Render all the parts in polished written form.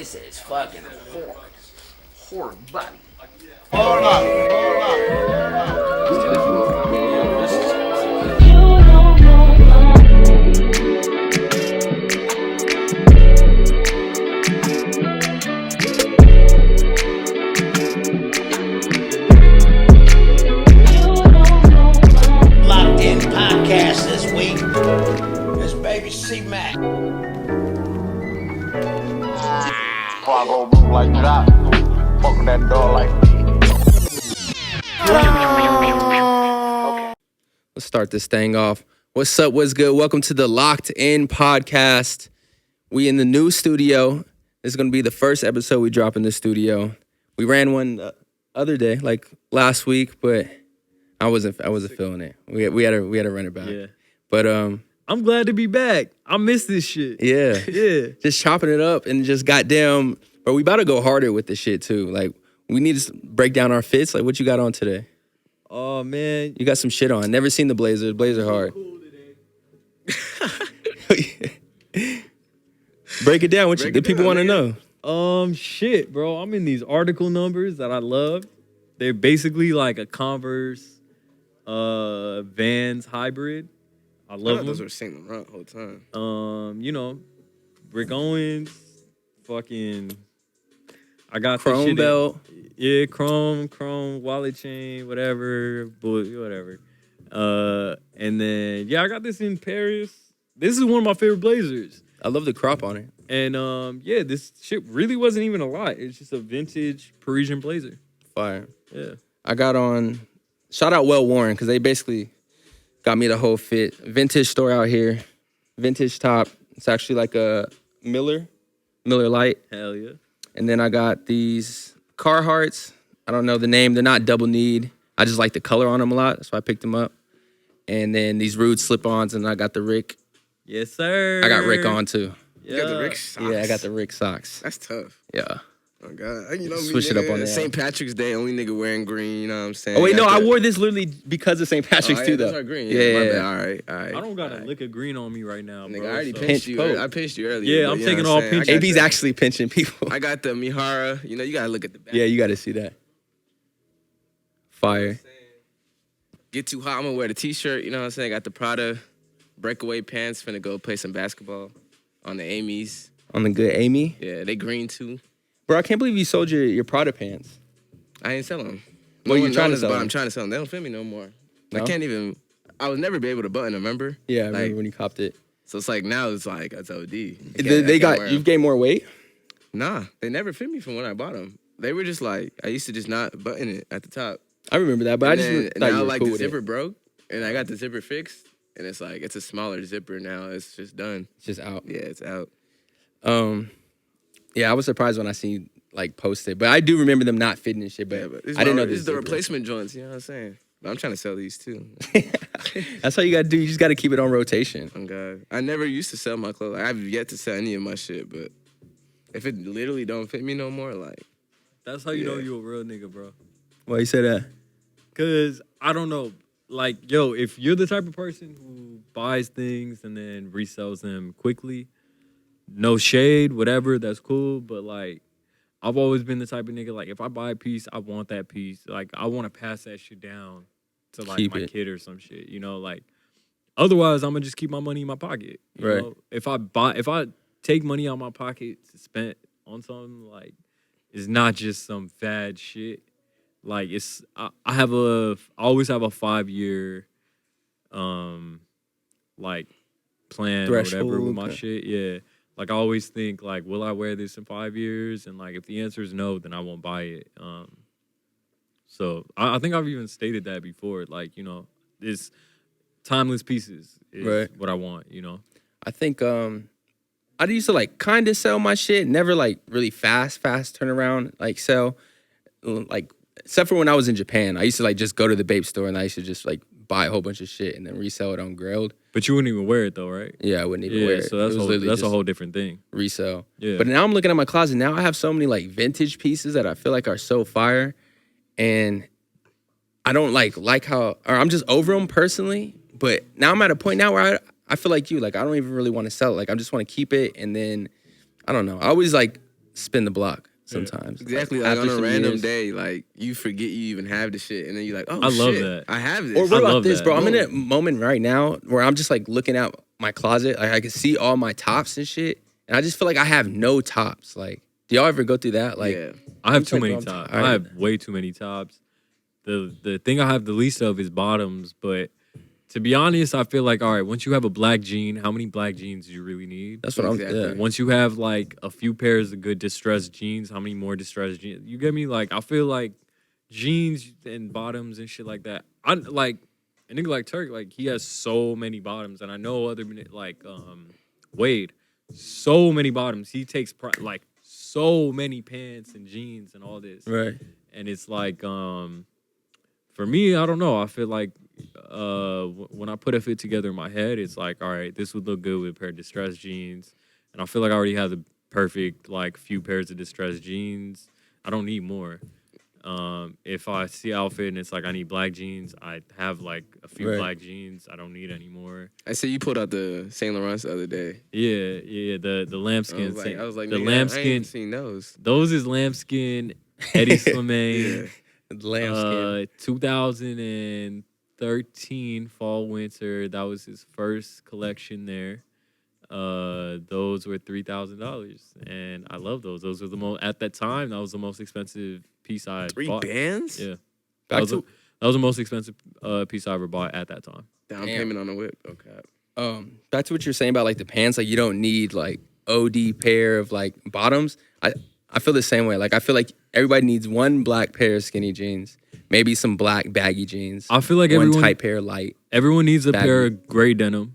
This is fucking hard body. Hold up. Locked in podcast this week is Baby C-Mac. Before I go move like drop, fuck that door like Let's start this thing off. What's up? What's good? Welcome to the Locked In podcast. We in the new studio. This is going to be the first episode we drop in the studio. We ran one the other day, like last week, but I wasn't feeling it. We had to run it back. Yeah. But I'm glad to be back. I miss this shit. yeah. Yeah. Just chopping it up and just goddamn, bro, we about to go harder with this shit too. Like we need to break down our fits. Like what you got on today? Oh man. You got some shit on. Never seen the Blazers. Blazer hard. Break it down. What the people want to know? Shit, bro. I'm in these article numbers that I love. They're basically like a Converse Vans hybrid. I love them. Those were Saint Laurent the whole time. Rick Owens, fucking I got Chrome this shit belt. Yeah, chrome, wallet chain, whatever. And then I got this in Paris. This is one of my favorite blazers. I love the crop on it. And this shit really wasn't even a lot. It's just a vintage Parisian blazer. Fire. Yeah. I got on, shout out Well Worn, because they basically got me the whole fit. Vintage store out here. Vintage top. It's actually like a Miller Lite. Hell yeah. And then I got these Carhartts. I don't know the name. They're not double kneed. I just like the color on them a lot, so I picked them up. And then these Rude slip-ons, and I got the Rick. Yes, sir. I got Rick on too. You got the Rick socks? Yeah, I got the Rick socks. That's tough. Yeah. Oh, God. You know me, Switch it up on that. St. Patrick's Day, only nigga wearing green, you know what I'm saying? Oh, wait, no, I wore this literally because of St. Patrick's too, those though. are green. Yeah. My bad. All right. I don't got a lick of green on me right now, Nigga, bro. I already so- pinched you. Pinch I pinched you earlier. Yeah, but I'm you know taking what all saying? I pinch. got AB's the- actually pinching people. I got the Mihara. You know, you got to look at the back. Yeah, you got to see that. Fire. Get too hot, I'm going to wear the T-shirt. You know what I'm saying? Got the Prada breakaway pants. Finna go play some basketball on the Amy's. On the good Amy. Yeah, they green too. Bro, I can't believe you sold your Prada pants. I ain't selling them. Well, you trying to sell them? them? I'm trying to sell them. They don't fit me no more. No? I can't even. I would never be able to button them, remember? Yeah, I remember Like, when you copped it. So it's like now it's like it's OD. You've gained more weight? Nah, they never fit me from when I bought them. They were just like I used to just not button it at the top. I remember that, but I And just then, thought now you were like cool the with zipper it. broke, and I got the zipper fixed, and it's like it's a smaller zipper now. It's just done. It's just out. Yeah, it's out. Yeah, I was surprised when I seen you, like, post it, but I do remember them not fitting and shit, but, Yeah, but I didn't know this this is the replacement joints. You know what I'm saying? But I'm trying to sell these too. That's how you got to do. You just got to keep it on rotation. Oh God, I never used to sell my clothes. I've yet to sell any of my shit, but if it literally don't fit me no more, like That's how you know Yeah. you a real nigga, bro. Why you say that? Cause I don't know, like, yo, if you're the type of person who buys things and then resells them quickly, no shade, whatever, that's cool. But like, I've always been the type of nigga, like, if I buy a piece, I want that piece. Like, I want to pass that shit down to like Keep my it. kid or some shit. You know, like, otherwise I'm gonna just keep my money in my pocket. You Right. know? If I take money out of my pocket to spend on something, like, it's not just some fad shit. Like, it's I always have a 5-year like plan or whatever with Threshold, my okay. shit. Yeah. Like, I always think, like, will I wear this in 5 years? And like, if the answer is no, then I won't buy it. So I think I've even stated that before. Like, you know, it's timeless pieces is Right. what I want, you know. I think I used to like kind of sell my shit, never like really fast turnaround, like sell, like except for when I was in Japan. I used to like just go to the Bape store and I used to just like buy a whole bunch of shit and then resell it on Grailed. But you wouldn't even wear it though, right? Yeah, I wouldn't even Yeah, wear it. so that's It was a literally that's a just whole different thing. resell. Yeah. But now I'm looking at my closet. Now I have so many like vintage pieces that I feel like are so fire, and I don't like how, or I'm just over them personally. But now I'm at a point now where I feel like you, like I don't even really want to sell it. Like I just want to keep it, and then I don't know. I always like spin the block sometimes. Exactly, like after on a some random years. day, like you forget you even have the shit, and then you're like, oh, I love shit, that. I have this. Or what I about love this, that. bro? I'm in a moment right now where I'm just like looking out my closet. Like I can see all my tops and shit. And I just feel like I have no tops. Like, do y'all ever go through that? Like, yeah. I have It's too like, many I'm tops. tired I of have way too many tops. The thing I have the least of is bottoms, but to be honest, I feel like all right, once you have a black jean, how many black jeans do you really need? that's what Exactly. I'm. Yeah. Once you have like a few pairs of good distressed jeans, how many more distressed jeans? You get me? Like I feel like jeans and bottoms and shit like that. I like a nigga like Turk, like he has so many bottoms, and I know other like Wade, so many bottoms. He takes like so many pants and jeans and all this, Right. and it's like for me, I don't know. I feel like when I put a fit together in my head, it's like, all right, this would look good with a pair of distressed jeans, and I feel like I already have the perfect like few pairs of distressed jeans. I don't need more. If I see outfit and it's like I need black jeans, I have like a few Right. black jeans. I don't need any more. I see you pulled out the Saint Laurent the other day. Yeah. The lambskin. I was like, the nigga, I ain't lambskin. seen those. Those is lambskin. Eddie Slimane. Lambskin. 2013 fall winter. That was his first collection there. Those were $3,000, and I love those. Those were the most at that time. That was the most expensive piece I Three bought. bands? Yeah, Back that was the most expensive piece I ever bought at that time. Down Damn. payment on the whip. Okay. Back to what you're saying about like the pants. Like you don't need like OD pair of like bottoms. I feel the same way. Like I feel like everybody needs one black pair of skinny jeans, maybe some black baggy jeans. I feel like one tight pair light. everyone needs a baggy. pair of gray denim.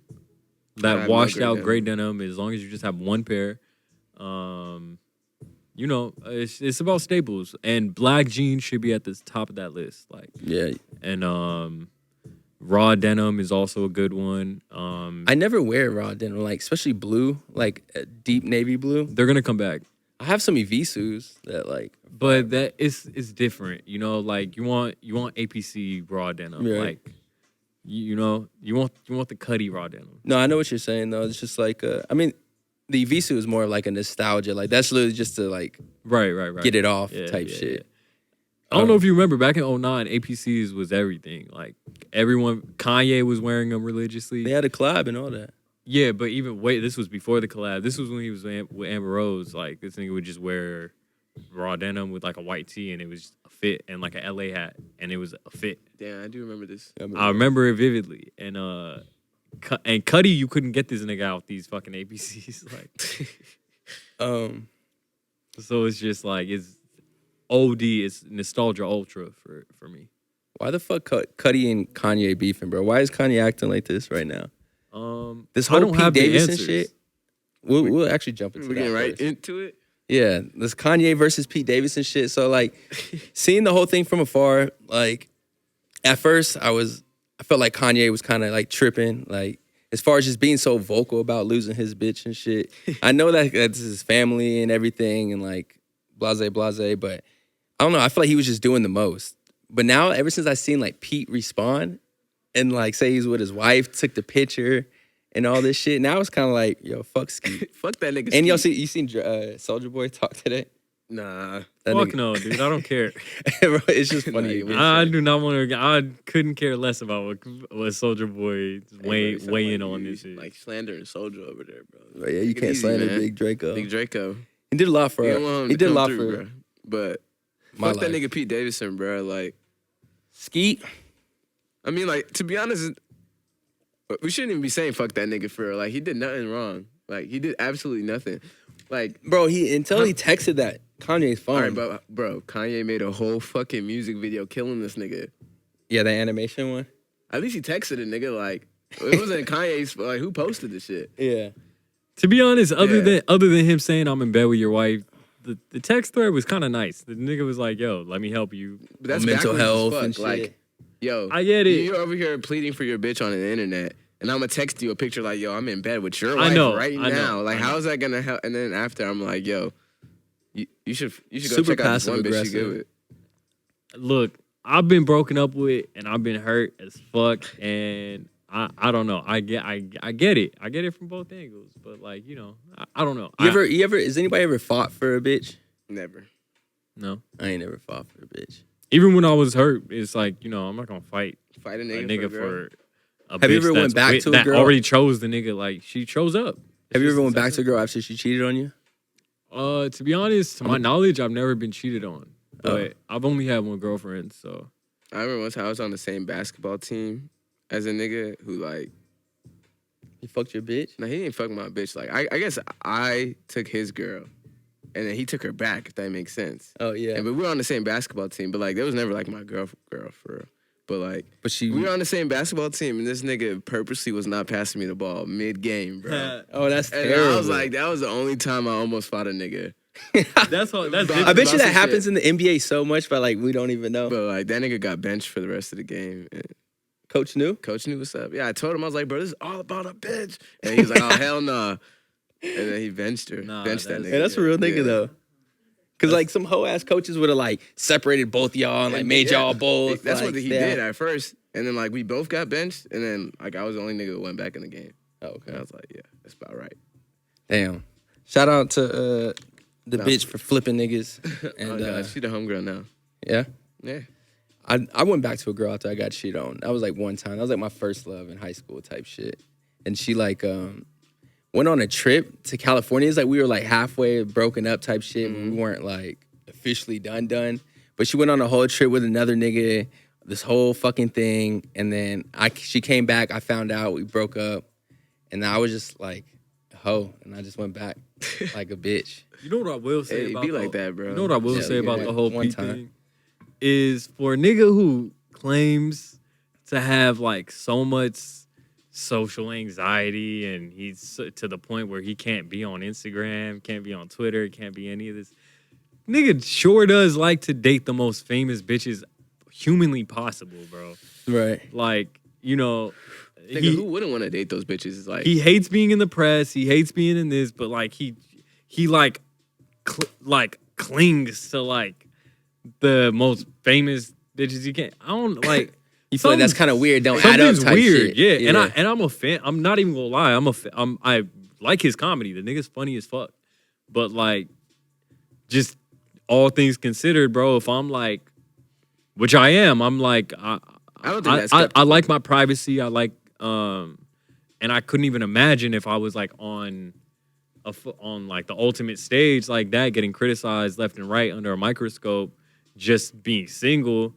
I That have no washed gray out denim. gray denim. As long as you just have one pair, you know, it's about staples. And black jeans should be at the top of that list. Like, Yeah. and raw denim is also a good one. I never wear raw denim, like especially blue, like deep navy blue. They're gonna come back, I have some Evisus that like. but that is different. You know, like you want APC raw denim. Right. Like, you know, you want the Cuddy raw denim. No, I know what you're saying though. It's just like I mean, the Evisu is more of like a nostalgia. Like that's literally just to like Right. get it off Yeah, type yeah, shit. yeah. I don't know if you remember back in 2009, APCs was everything. Like Kanye was wearing them religiously. They had a collab and all that. Yeah, but this was before the collab. This was when he was with Amber Rose. Like this nigga would just wear raw denim with like a white tee, and it was a fit, and like a LA hat, and it was a fit. Damn, I do remember this. I remember it vividly. And Cuddy, you couldn't get this nigga out these fucking APCs. Like, so it's just like it's OD. It's nostalgia ultra for me. Why the fuck Cuddy and Kanye beefing, bro? Why is Kanye acting like this right now? This I whole don't Pete have the Davidson answers. shit. We'll actually jump into We're that. getting right first. into it. Yeah, this Kanye versus Pete Davidson shit. So like, seeing the whole thing from afar, like, at first I felt like Kanye was kind of like tripping, like as far as just being so vocal about losing his bitch and shit. I know that that's his family and everything, and like blase, but I don't know. I feel like he was just doing the most. But now, ever since I seen like Pete respond and like say he's with his wife, took the picture and all this shit, now it's kind of like, yo, fuck Skeet. Fuck that nigga. And Skeet. you seen Soulja Boy talk today? Nah. That Fuck nigga- no, dude. I don't care. Bro, it's just Nah, funny. you wouldn't. I do not want to. I couldn't care less about what Soldier Boy Hey, bro, weigh you in sound on like this you, shit. Like slandering Soldier over there, bro. But yeah, you Take it can't easy, slander man. Big Draco. Big Draco. He did a lot for You don't want him He to did a come lot through, for bro. But my fuck that life. nigga Pete Davidson, bro. Like, Skeet. I mean, like, to be honest, we shouldn't even be saying fuck that nigga for real. Like, he did nothing wrong. Like, he did absolutely nothing. Like, Bro, he texted that Kanye's phone. all right, bro, Kanye made a whole fucking music video killing this nigga. Yeah, the animation one. At least he texted a nigga, like, it wasn't Kanye's, like, who posted the shit? Yeah. To be honest, Yeah. other than him saying I'm in bed with your wife, the text thread was kind of nice. The nigga was like, "Yo, let me help you." But that's Mental backwards as health fuck. and shit. Like, yo, I get it. You're over here pleading for your bitch on the internet, and I'm gonna text you a picture like, yo, I'm in bed with your I wife know, right I know, now. Like, I know. how is that gonna help? And then after, I'm like, yo, you should go Super check out this one bitch you passive-aggressive. good with. Look, I've been broken up with, and I've been hurt as fuck, and I don't know. I get it. I get it from both angles. But like, you know, I don't know. You ever has anybody ever fought for a bitch? Never. No. I ain't never fought for a bitch. Even when I was hurt, it's like, you know, I'm not gonna fight Fight a a nigga, nigga for a girl. for a Have you bitch ever went that's back with- to a that girl? already chose the nigga. Like, she chose up. Have you It's ever went just back to a girl after she cheated on you? To be honest, to my knowledge, I've never been cheated on. But Oh. I've only had one girlfriend, so I remember once I was on the same basketball team as a nigga who like, You fucked your bitch? no, he didn't fuck my bitch. Like, I guess I took his girl, and then he took her back. If that makes sense. Oh yeah. And but we were on the same basketball team, but like, there was never like my girl for real. But like, But she. we were on the same basketball team, and this nigga purposely was not passing me the ball mid game, bro. Oh, that's And terrible. I was like, that was the only time I almost fought a nigga. that's all. That's I I different. bet you that Bossy happens shit. in the NBA so much, but like we don't even know. But like, that nigga got benched for the rest of the game. And Coach knew. coach knew what's up. Yeah, I told him, I was like, bro, this is all about a bitch. And he was like, oh, hell nah. And then he benched her. Nah, benched that that's- nigga. Hey, that's a real nigga Yeah. though. Cause like some hoe ass coaches would have like separated both y'all and like made Yeah. y'all both. That's like, what he stay did out. at first. And then like we both got benched. And then like I was the only nigga that went back in the game. Oh, And okay. I was like, yeah, that's about right. Damn. Shout out to the No. bitch for flipping niggas. And Oh, God, she the homegirl now. yeah. Yeah. I went back to a girl after I got cheated on. That was like one time. That was like my first love in high school type shit. And she like went on a trip to California. It's like we were like halfway broken up type shit. We weren't like officially done. But she went on a whole trip with another nigga, this whole fucking thing. And then she came back. I found out we broke up. And I was just like a hoe. And I just went back like a bitch. You know what I will say Hey, it about be the- like that, bro. You know what I will Yeah, say yeah, about yeah. the whole One Pete time. thing is for a nigga who claims to have like so much social anxiety and he's to the point where he can't be on Instagram, can't be on Twitter, can't be any of this. Nigga sure does like to date the most famous bitches humanly possible, bro. Right. Like, you know, Nigga, who wouldn't want to date those bitches? It's like, he hates being in the press. He hates being in this, but like he like clings to like the most famous bitches he can. I don't like. You feel like that's kind of weird. Don't add up Something's type weird, shit. yeah. And I'm a fan. I'm not even gonna lie. I like his comedy. The nigga's funny as fuck. But like, just all things considered, bro. If I'm like, which I am, I'm like, I don't think that's I like my privacy. I like, and I couldn't even imagine if I was like on like the ultimate stage like that, getting criticized left and right under a microscope, just being single,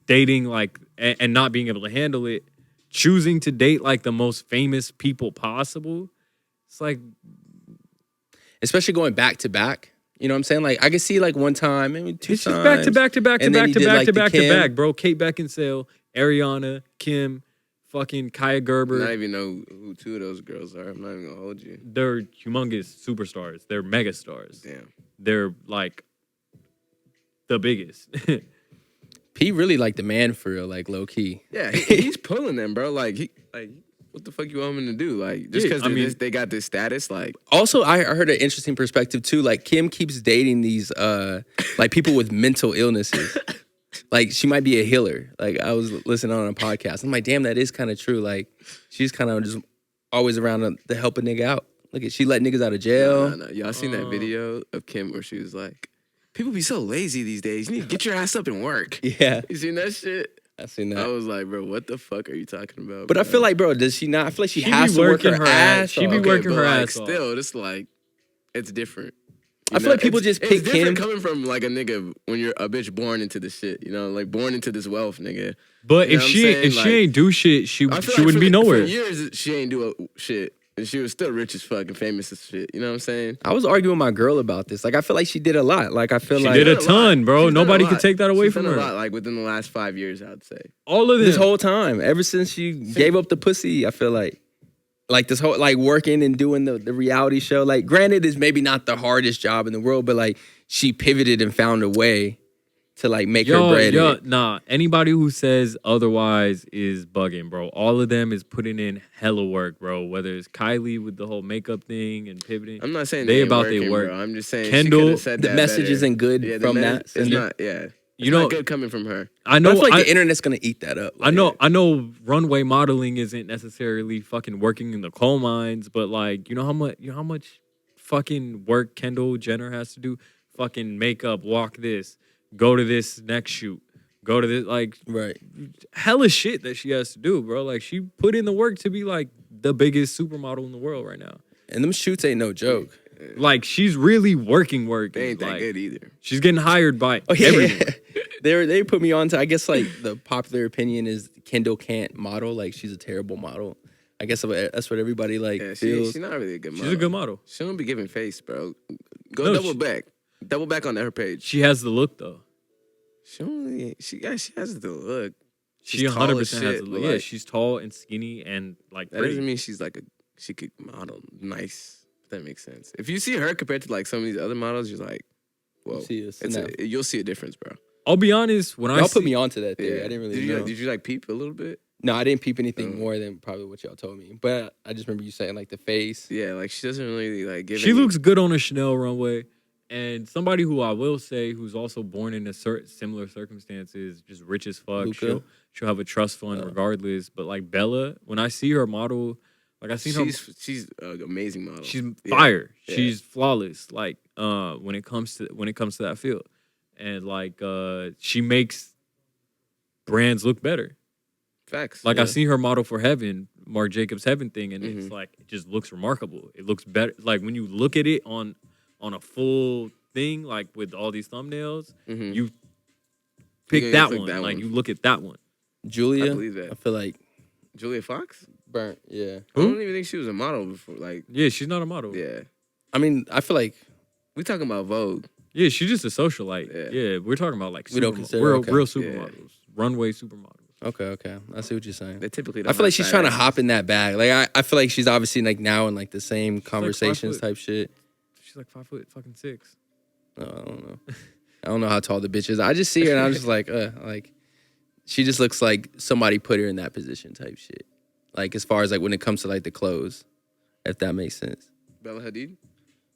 dating like and not being able to handle it, choosing to date like the most famous people possible. It's like, Especially going back to back. You know what I'm saying? Like I could see like one time, maybe two it's times. just back to back to back to And then back you to did, back like, to the back to Kim. back, bro. Kate Beckinsale, Ariana, Kim, fucking Kaya Gerber. not even know who two of those girls are. I'm not even gonna hold you. They're humongous superstars. They're mega stars. Damn. They're like the biggest. Pete really like the man for real, like low key. Yeah, he's pulling them, bro. Like what the fuck you want him to do? Like just Yeah, because I mean- they got this status, like Also, I heard an interesting perspective too. Like Kim keeps dating these like people with mental illnesses. Like she might be a healer. Like I was listening on a podcast. I'm like, damn, that is kind of true. Like she's kind of just always around to help a nigga out. Look at she let niggas out of jail. no. Y'all seen that video of Kim where she was like, people be so lazy these days. You need to get your ass up and work. Yeah, You seen that shit? I seen I that. was like, bro, what the fuck are you talking about? But I bro? feel like, bro, does she not? I feel like she She has be to work working her her ass. ass. She be off. working but, her like, ass off. still, it's like, it's different. I feel like people just pick It's different Kim. coming from like a nigga when you're a bitch born into this shit, you know, like born into this wealth, nigga. But You if know what she I'm saying? if she ain't do shit, she I feel wouldn't for, be nowhere. For years, she ain't do a shit, and she was still rich as fuck and famous as shit. You know what I'm saying? I was arguing with my girl about this. Like I feel like she did a lot. Like I feel She like did a She's ton, bro. She's done a Nobody lot. could take that away She's from done her. a lot, like within the last 5 years, I'd say. All of them. this whole time, ever since she gave up the pussy, I feel like this whole like working and doing the reality show. Like, granted, it's maybe not the hardest job in the world, but like she pivoted and found a way to like make her bread. Nah. Anybody who says otherwise is bugging, bro. All of them is putting in hella work, bro. Whether it's Kylie with the whole makeup thing and pivoting. I'm not saying they they ain't about working, they work. Bro. I'm just saying Kendall, she coulda said The that message better. isn't good Yeah, from that. It's not. Yeah, It's not good coming from her. I But I know. feel like the internet's gonna eat that up. I know runway modeling isn't necessarily fucking working in the coal mines, but like, you know how much fucking work Kendall Jenner has to do? Fucking makeup, walk this, go to this next shoot, go to this, like, Right. hella shit that she has to do, bro. Like, she put in the work to be like the biggest supermodel in the world right now. And them shoots ain't no joke. Like, she's really working. They ain't that Like, good either. she's getting hired by Oh yeah. everyone. They put me on to, I guess, like the popular opinion is Kendall can't model. Like she's a terrible model. I guess that's what everybody like Yeah, feels. she's not really a good model. She's a good model. She don't be giving face, bro. Go No, double back. Double back on her page. She has the look, though. She has the look. She She's tall 100% as has shit, the but, look. Yeah, like, she's tall and skinny and like that pretty. doesn't mean she's like she could model nice. If that makes sense. If you see her compared to like some of these other models, you're like, whoa, you'll see a difference, bro. I'll be honest. When Y'all put me onto that theory. Yeah. I didn't really did know. you did you like peep a little bit? No, I didn't peep anything more than probably what y'all told me. But I just remember you saying like the face. Yeah, like she doesn't really like give. She any- looks good on a Chanel runway. And somebody who I will say who's also born in similar circumstances, just rich as fuck. Luca? She'll have a trust fund regardless. But like Bella, when I see her model, like I seen her, She's an amazing model. she's Yeah. fire. Yeah. She's flawless. Like when it comes to that field, and like she makes brands look better. Facts. Like yeah. I seen her model for Heaven, Marc Jacobs Heaven thing, and Mm-hmm. it's like it just looks remarkable. It looks better. Like when you look at it on a full thing, like with all these thumbnails, Mhm. you pick You that click one. that like one. you look at that one. Julia, I believe that. I feel like Julia Fox. burnt. Yeah. I don't even think she was a model before. Like, Yeah, she's not a model. yeah, I mean, I feel like we talking about Vogue. Yeah, she's just a socialite. Yeah. Yeah, we're talking about like We don't supermo- consider- real, okay. real Yeah. supermodels, runway supermodels. okay. I see what you're saying. They typically. I Don't feel like have she's fat trying to asses. hop in that bag. Like I feel like she's obviously like now in like the same like 5 conversations foot. type shit. She's like 5'6". I don't know. I don't know how tall the bitch is. I just see her and I'm just like she just looks like somebody put her in that position type shit. Like as far as like when it comes to like the clothes, if that makes sense. Bella Hadid.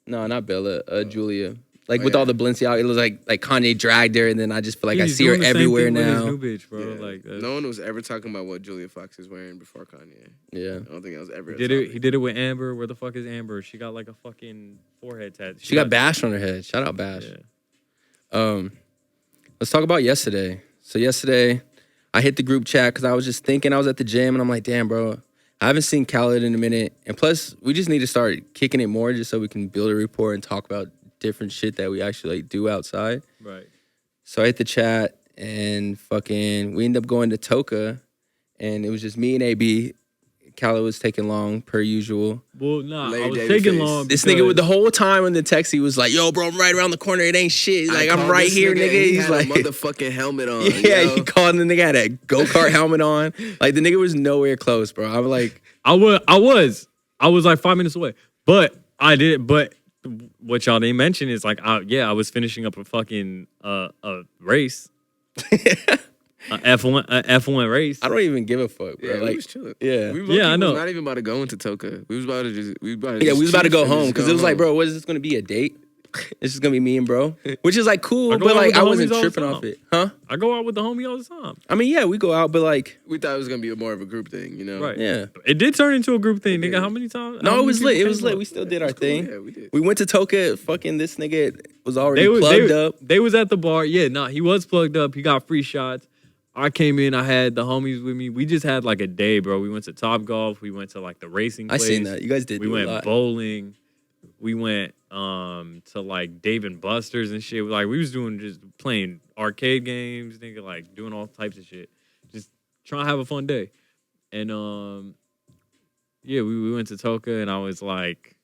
No, not Bella. Julia. Like Oh, with yeah. all the Balenciaga, it looks like Kanye dragged her, and then I just feel like I He's see her doing the same everywhere thing with his now. new bitch, bro. Yeah. Like No one was ever talking about what Julia Fox is wearing before Kanye. Yeah, I don't think that was ever. he a did it. topic. He did it with Amber. Where the fuck is Amber? She got like a fucking forehead tattoo. she got Bash on her head. Shout out Bash. Yeah. Let's talk about yesterday. So yesterday, I hit the group chat because I was just thinking. I was at the gym and I'm like, damn, bro, I haven't seen Khalid in a minute. And plus, we just need to start kicking it more just so we can build a rapport and talk about different shit that we actually like do outside. Right. So I hit the chat and fucking we ended up going to Toka and it was just me and AB. Khalid was taking long per usual. Well, nah, Larry I was David taking face. long. This nigga with the whole time in the text, he was like, yo, bro, I'm right around the corner. It ain't shit. Like, I I'm called right this here, nigga. and he He's had like, a motherfucking helmet on. yeah, yo. he called and the nigga had a go-kart helmet on. Like, the nigga was nowhere close, bro. I'm like, I was like 5 minutes away, but I did. But what y'all didn't mention is like, I was finishing up a fucking a race, a F1 race. I don't even give a fuck, bro. Yeah, we like, was chilling. yeah. We Yeah, I know. Was not even about to go into Toka. We was about to just. Yeah, we was about to go home because it was like, bro, what is this going to be, a date? It's just going to be me and bro, which is like cool, I go but out like with the I wasn't homies all the tripping time. off it. Huh? I go out with the homie all the time. I mean, yeah, we go out, but like, We thought it was gonna be more of a group thing, you know? Right. yeah. It did turn into a group thing, nigga. Yeah. How many times? No, how it many was lit. people It was came lit. up? We still did our Cool, thing. yeah, we did. We went to Toka. Fucking this nigga was already plugged up. They was at the bar. Yeah, nah, he was plugged up. He got free shots. I came in. I had the homies with me. We just had like a day, bro. We went to Top Golf. We went to like the racing I place. seen that. You guys did. We do a went lot. bowling. We went to like Dave and Buster's and shit. Like we was doing just playing arcade games, nigga, like doing all types of shit. Just trying to have a fun day. And yeah, we went to Toka and I was like,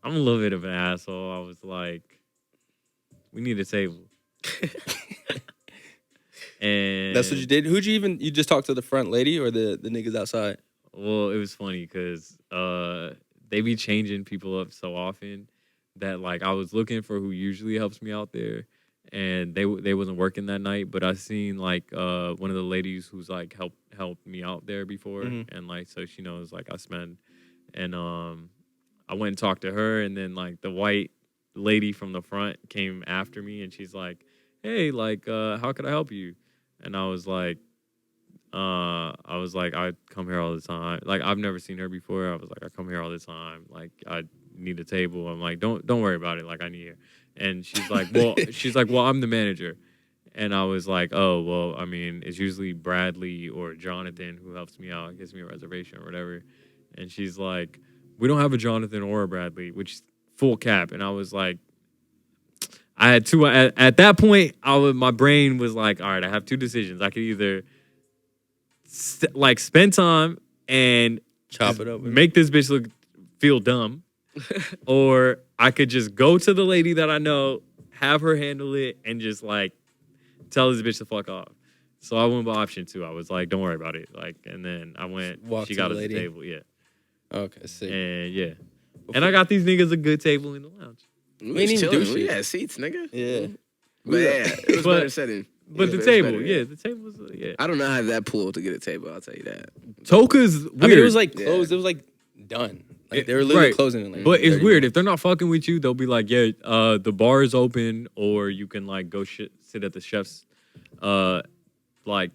I'm a little bit of an asshole. I was like, we need a table. And That's what you did. You just talked to the front lady or the niggas outside? Well, it was funny because they be changing people up so often that like I was looking for who usually helps me out there, and they wasn't working that night. But I seen like one of the ladies who's like helped me out there before, and like so she knows like I spend, and I went and talked to her, and then like the white lady from the front came after me, and she's like, hey, like, how could I help you? And I was like, I come here all the time. Like, I've never seen her before. I was like, I come here all the time. Like, I need a table. I'm like, don't worry about it. Like, I need her. And she's like, well, I'm the manager. And I was like, oh, well, I mean, it's usually Bradley or Jonathan who helps me out, gives me a reservation or whatever. And she's like, we don't have a Jonathan or a Bradley, which is full cap. And I was like, I had two. At that point, my brain was like, all right, I have two decisions. I could either spend time and Chop it up. make this bitch feel dumb, or I could just go to the lady that I know, have her handle it, and just like tell this bitch to fuck off. So I went by option 2. I was like, don't worry about it. Like, and then I went. Walk she to got the us a lady. table. Yeah. Okay, sick. And yeah. And I got these niggas a good table in the lounge. We ain't was even chilling. do We shit. had seats, nigga. Yeah. But yeah, it was But- better setting. But Yeah, the it's table, better, yeah, the table was, yeah. I don't know how that pool to get a table. I'll tell you that. Toka's weird. I mean, it was like Yeah. closed. It was like done. Like It- they were literally right. closing it. Like, But it's 30 weird. minutes. If they're not fucking with you, they'll be like, yeah, the bar is open, or you can like go sit at the chef's, like,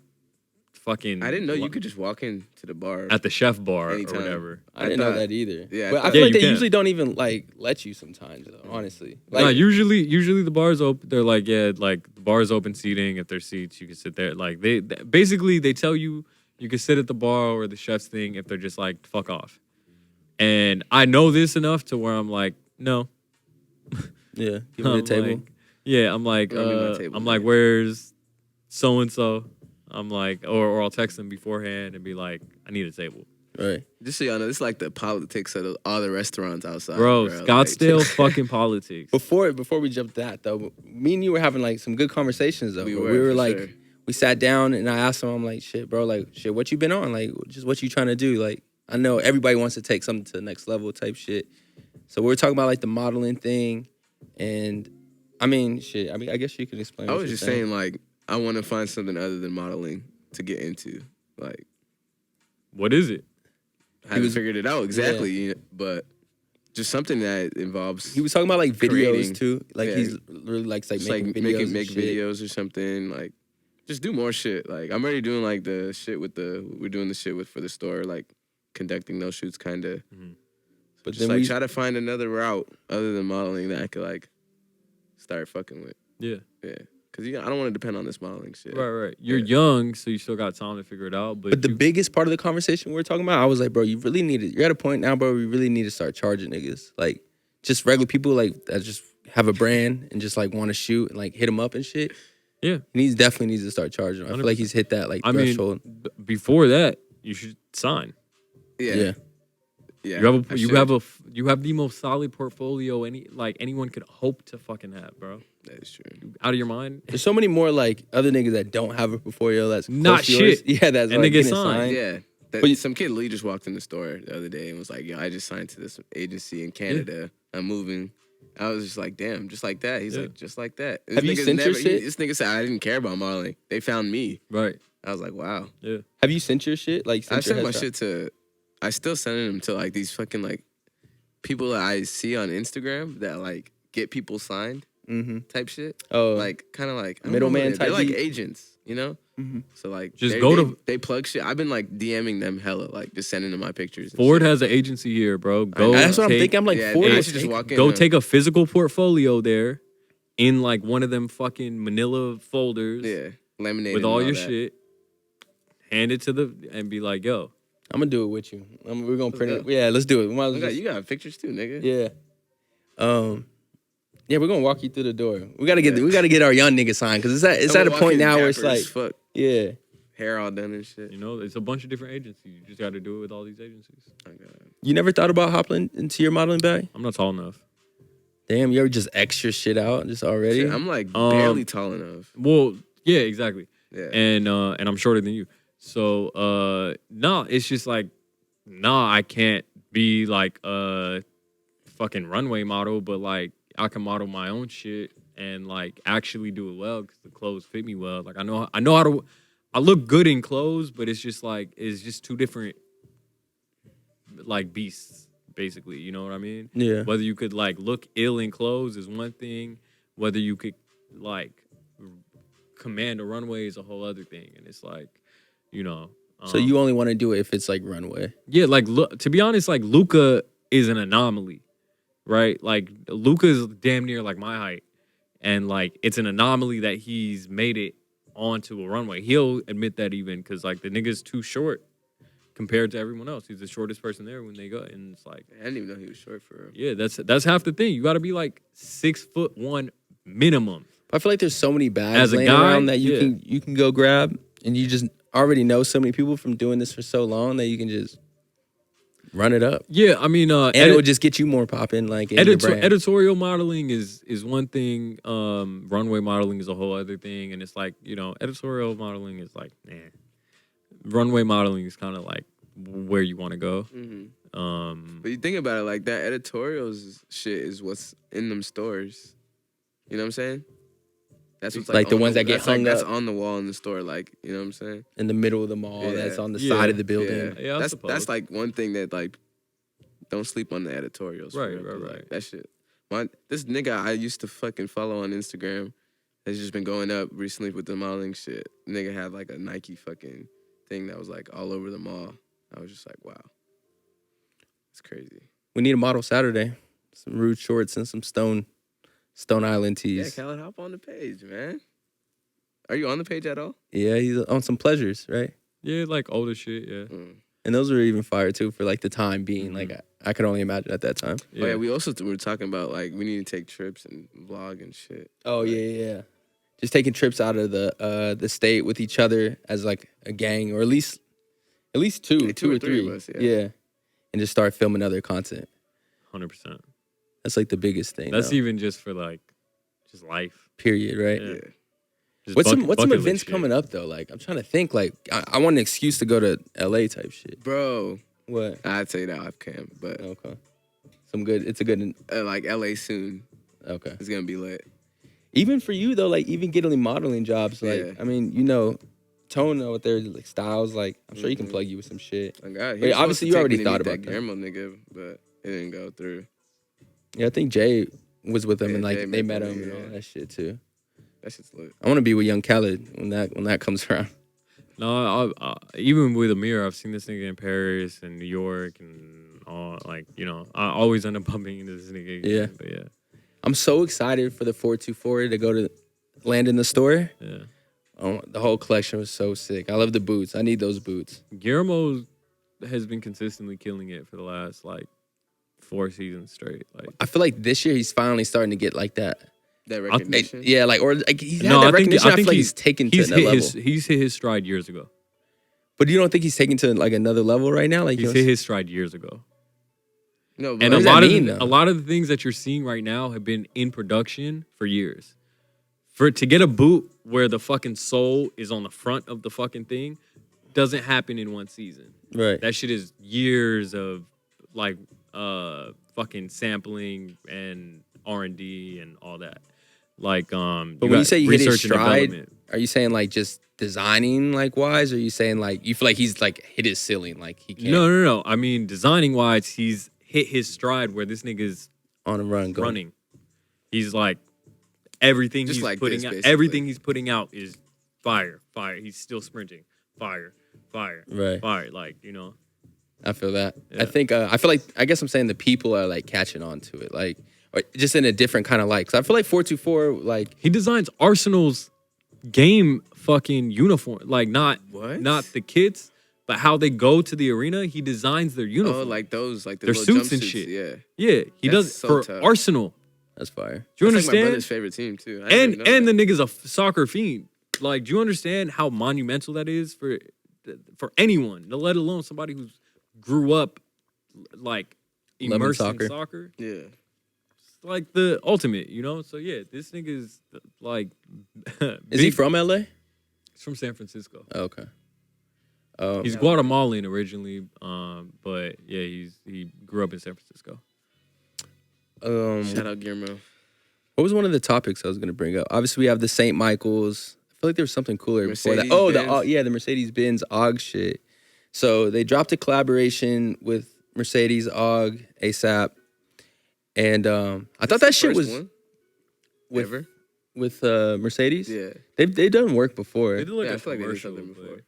fucking. I didn't know you could just walk into the bar. at the chef bar Anytime. or whatever. I didn't know thought- that either. Yeah, I but I thought- feel Yeah, like you they can. usually don't even like let you sometimes. Though, honestly, like No, usually the bar's open. They're like, yeah, like the bar's open seating. If there's seats, you can sit there. Like basically they tell you can sit at the bar or the chef's thing if they're just like fuck off. And I know this enough to where I'm like, no. yeah, give me the I'm table. like- yeah, I'm like, Run me my table, I'm like, man. where's so and so? I'm like, or I'll text them beforehand and be like, I need a table, Right. Just so y'all know, this is like the politics of all the restaurants outside. bro. Like, Scottsdale fucking politics. Before we jump to that though, me and you were having like some good conversations though. We bro. were, we were for like, sure. we sat down and I asked him, I'm like, shit, bro, like, shit, what you been on? Like, just what you trying to do? Like, I know everybody wants to take something to the next level type shit. So we were talking about like the modeling thing, and I mean, shit. I mean, I guess you could explain. I what was you're just saying, like, I want to find something other than modeling to get into. Like, What is it? I haven't figured it out exactly, but just something that involves. He was talking about like videos creating. too. Like Yeah. he's really like just making like videos. and make shit. videos or something. Like, just do more shit. Like, I'm already doing like the shit with we're doing the shit with for the store, like conducting those shoots, kind of. But Just then like we try to find another route other than modeling that I could like start fucking with. Yeah. Yeah, because I don't want to depend on this modeling shit. Right. You're Yeah. young, so you still got time to figure it out. But the you- biggest part of the conversation we were talking about, I was like, bro, you really need to. You're at a point now, bro. You really need to start charging niggas, like just regular people, like that just have a brand and just like want to shoot and like hit them up and shit. yeah. He definitely needs to start charging. I feel like he's hit that like I mean, threshold. before that, you should sign. Yeah. Yeah. You have the most solid portfolio anyone could hope to fucking have, bro. That is true. Out of your mind. There's so many more like other niggas that don't have a portfolio that's Not close to yours. shit. Yeah, that's And like they get getting signed. Yeah. But Some kid Lee just walked in the store the other day and was like, yo, I just signed to this agency in Canada. I'm moving. I was just like, damn, just like that. He's Yeah. like, just like that. Have you sent your shit? This nigga said, I didn't care about modeling. They found me. Right. I was like, wow. Yeah. Have you sent your shit? Like I sent your sent my headshot? shit to, I still sending them to like these fucking like people that I see on Instagram that like get people signed type shit. Oh, Like kind of like I don't middleman know, they're type like beat? agents, you know? So like Just they- go they- to- they plug shit. I've been like DMing them hella, like just sending them my pictures. and Ford shit. has an agency here, bro. Go. know. that's what I'm take- thinking. I'm like, Yeah, Ford I was should just taking- walk in. Go take a physical portfolio there, in like one of them fucking Manila folders. yeah, laminate With and all your that. shit. Hand it to and be like, yo. I'm gonna do it with you. We're gonna print go. it. Yeah, let's do it. We might as well You just- got pictures too, nigga. yeah. Yeah, we're gonna walk you through the door. We gotta get our young nigga signed because it's at a point now where it's like, fuck, yeah. hair all done and shit. You know, it's a bunch of different agencies. You just got to do it with all these agencies. Oh, God. You never thought about hopping into your modeling bag? I'm not tall enough. Damn, you ever just extra shit out just already? Shit, I'm like barely tall enough. Well, yeah, exactly. Yeah. And I'm shorter than you. So no, it's just like, nah, I can't be like a fucking runway model, but like I can model my own shit and like actually do it well because the clothes fit me well. Like I know how to. I look good in clothes, but it's just two different like beasts, basically. You know what I mean? Yeah. Whether you could like look ill in clothes is one thing. Whether you could like command a runway is a whole other thing, and it's like, you know. So you only want to do it if it's like runway. Yeah, like to be honest, like Luca is an anomaly, right? Like Luca is damn near like my height, and like it's an anomaly that he's made it onto a runway. He'll admit that even because like the nigga's too short compared to everyone else. He's the shortest person there when they go, and it's like I didn't even know he was short for real. yeah, that's half the thing. You got to be like 6'1" minimum. I feel like there's so many bags As a laying guy, around that yeah. you can go grab, and you just already know so many people from doing this for so long that you can just run it up. Yeah, I mean, And it would just get you more popping, like in your brand. editorial modeling is one thing. Runway modeling is a whole other thing, and it's like, you know, editorial modeling is like, nah. Runway modeling is kind of like where you want to go. But you think about it, like that editorials shit is what's in them stores. You know what I'm saying? That's what's Like the on ones that get that's like, hung that's up. on the wall in the store. Like, you know what I'm saying? In the middle of the mall, Yeah. that's on the Yeah. side of the building. Yeah, I that's suppose. like one thing that like don't sleep on the editorials. for Right, real, 'cause, right, like, right. that shit. This nigga I used to fucking follow on Instagram has just been going up recently with the modeling shit. Nigga had like a Nike fucking thing that was like all over the mall. I was just like, wow, it's crazy. We need a model Saturday. Some rude shorts and some Stone Island Yeah, tees. Khalid, hop on the page, man. Are you on the page at all? Yeah, he's on some pleasures, right? Yeah, like older shit. Yeah. And those were even fire too for like the time being. Like I could only imagine at that time. Oh yeah, we also were talking about like we need to take trips and vlog and shit. Oh yeah. Just taking trips out of the state with each other as like a gang, or at least two Like two or or three three. of us, yeah. And just start filming other content. 100%. That's like the biggest thing. That's though. even just for like, just life. Period, right? Yeah. Just What's some bucket list events shit. coming up though? Like I'm trying to think. Like I want an excuse to go to LA type shit. Bro, What? I'd say that off cam, but Okay. Some good. It's a good. like LA soon. Okay. It's gonna be lit. Even for you though, like even getting modeling jobs, like Yeah. I mean, you know, Tone know what their like styles. Like I'm sure he can plug you with some shit. Oh God, Wait, obviously you already thought about that. Guillermo nigga, but it didn't go through. Yeah, I think Jay was with him Yeah, and like Jay they met met them, him and all yeah. that shit too. That shit's lit. I want to be with young Khalid when that comes around. No, even with Amir, I've seen this nigga in Paris and New York and all. Like, you know, I always end up bumping into this nigga. Again, Yeah. But yeah. I'm so excited for the 424 to go to land in the store. Yeah. Oh, the whole collection was so sick. I love the boots. I need those boots. Guillermo has been consistently killing it for the last like 4 seasons straight. Like, I feel like this year he's finally starting to get like that. That recognition. Yeah, like or like he's had no, that I think recognition. I feel like he's taken to he's that hit level. he's hit his stride years ago. But you don't think he's taken to like another level right now? Like He's hit his stride years ago. No, And What a does that lot mean, of though? a lot of the things that you're seeing right now have been in production for years. To get a boot where the fucking sole is on the front of the fucking thing doesn't happen in one season. right. That shit is years of like fucking sampling and R&D and all that. Like But when you got say you hit his research and stride, development. are you saying like just designing like wise? Or are you saying like you feel like he's like hit his ceiling, like he can't No. I mean, designing wise, he's hit his stride where this nigga's on a run going? running. He's like everything Just he's like putting this, out. basically. Everything he's putting out is fire. He's still sprinting. Fire. Right. Like, you know. I feel that. Yeah. I think I feel like I guess I'm saying the people are like catching on to it, like or just in a different kind of light. Because I feel like 424, like He designs Arsenal's game fucking uniform. Like not the kits, but how they go to the arena. He designs their uniform. Oh, like those, like the their little suits and jumpsuits, shit. Yeah, Yeah, he That's does so for tough. Arsenal. that's fire. Do you That's like my understand? brother's favorite team too. I didn't and even know the that. nigga's a soccer fiend. Like, do you understand how monumental that is for anyone, let alone somebody who's grew up like Loving immersed soccer. in soccer? Yeah, It's like the ultimate, you know? So yeah, this nigga is like Is he from LA? He's from San Francisco. Oh, okay. He's Guatemalan originally, but yeah, he grew up in San Francisco. shout out Guillermo. What was one of the topics I was going to bring up? Obviously, we have the St. Michael's. I feel like there was something cooler before that. Mercedes Oh, Benz. the Mercedes Benz AWGE shit. So they dropped a collaboration with Mercedes AWGE ASAP, and I thought that shit First was one with ever. with Mercedes. Yeah. They've done work before. They did like Yeah, I a feel like they did commercial something before.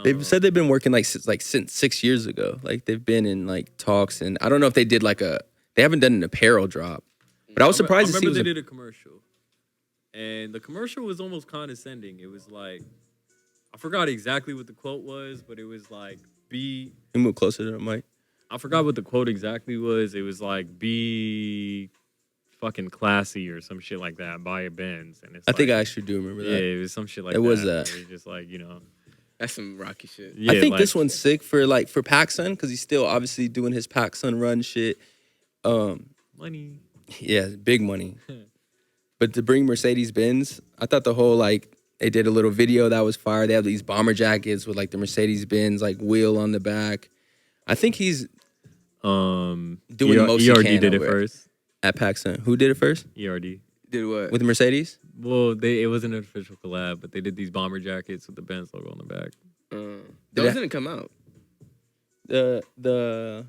They've said they've been working since 6 years ago. Like they've been in like talks, and I don't know if they did they haven't done an apparel drop. But I was surprised to see. I remember they did a commercial, and the commercial was almost condescending. It was like, I forgot exactly what the quote was, but it was like, "Be." You move closer to the mic. I forgot what the quote exactly was. It was like, "Be fucking classy" or some shit like that. Buy a Benz, and it's. I think I actually do remember that. Yeah, it was some shit like that. It was that. It's just like, you know. That's some Rocky shit. Yeah, I think like, this one's sick for PacSun because he's still obviously doing his PacSun run shit. money. Yeah, big money. But to bring Mercedes Benz, I thought the whole they did a little video that was fire. They have these bomber jackets with the Mercedes Benz wheel on the back. I think he's doing the most he ERD can did it over first. at PacSun. Who did it first? ERD. Did what? With Mercedes? Well, it wasn't an official collab, but they did these bomber jackets with the Benz logo on the back. Those didn't come out. No? The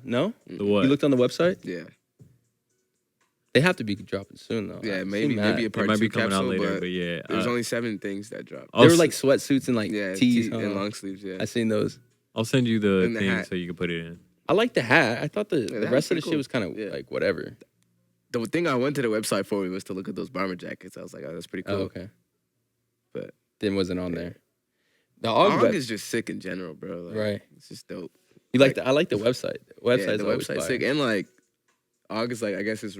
what? You looked on the website? Yeah. They have to be dropping soon though. Yeah, I've maybe seen that. a It part might 2 be coming capsule, out later, but yeah. There's only 7 things that dropped. They were like sweatsuits and Yeah, tees and long sleeves, yeah. I seen those. I'll send you the And the thing hat. so you can put it in. I like the hat. I thought the hat's rest of the pretty shit cool. was kind of Yeah. whatever. The thing I went to the website for was to look at those bomber jackets. I was like, oh, that's pretty cool. Oh, okay. But Then wasn't on there. The AWGE AWGE is just sick in general, bro. Like, Right. It's just dope. You like I like the website. The website's Yeah, the always website's fire. sick. And AWGE is I guess is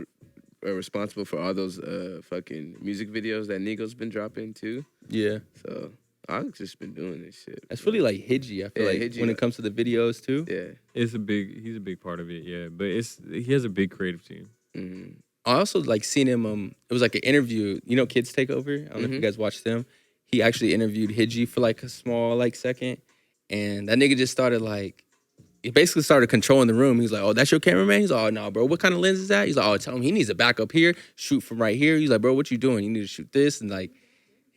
responsible for all those fucking music videos that Nigo's been dropping too. Yeah. So AWGE's just been doing this shit. That's really Hidji. I feel Yeah, Hidji, when it comes to the videos too. Yeah. He's a big part of it, yeah. But he has a big creative team. Mm-hmm. I also seen him. It was an interview. You know, Kids Take Over. I don't know if you guys watched them. He actually interviewed Hidji for a small second, and that nigga just started he basically started controlling the room. He's like, "Oh, that's your cameraman?" He's like, "Oh no, bro. What kind of lens is that?" He's like, "Oh, tell him he needs to back up here, shoot from right here." He's like, "Bro, what you doing? You need to shoot this." And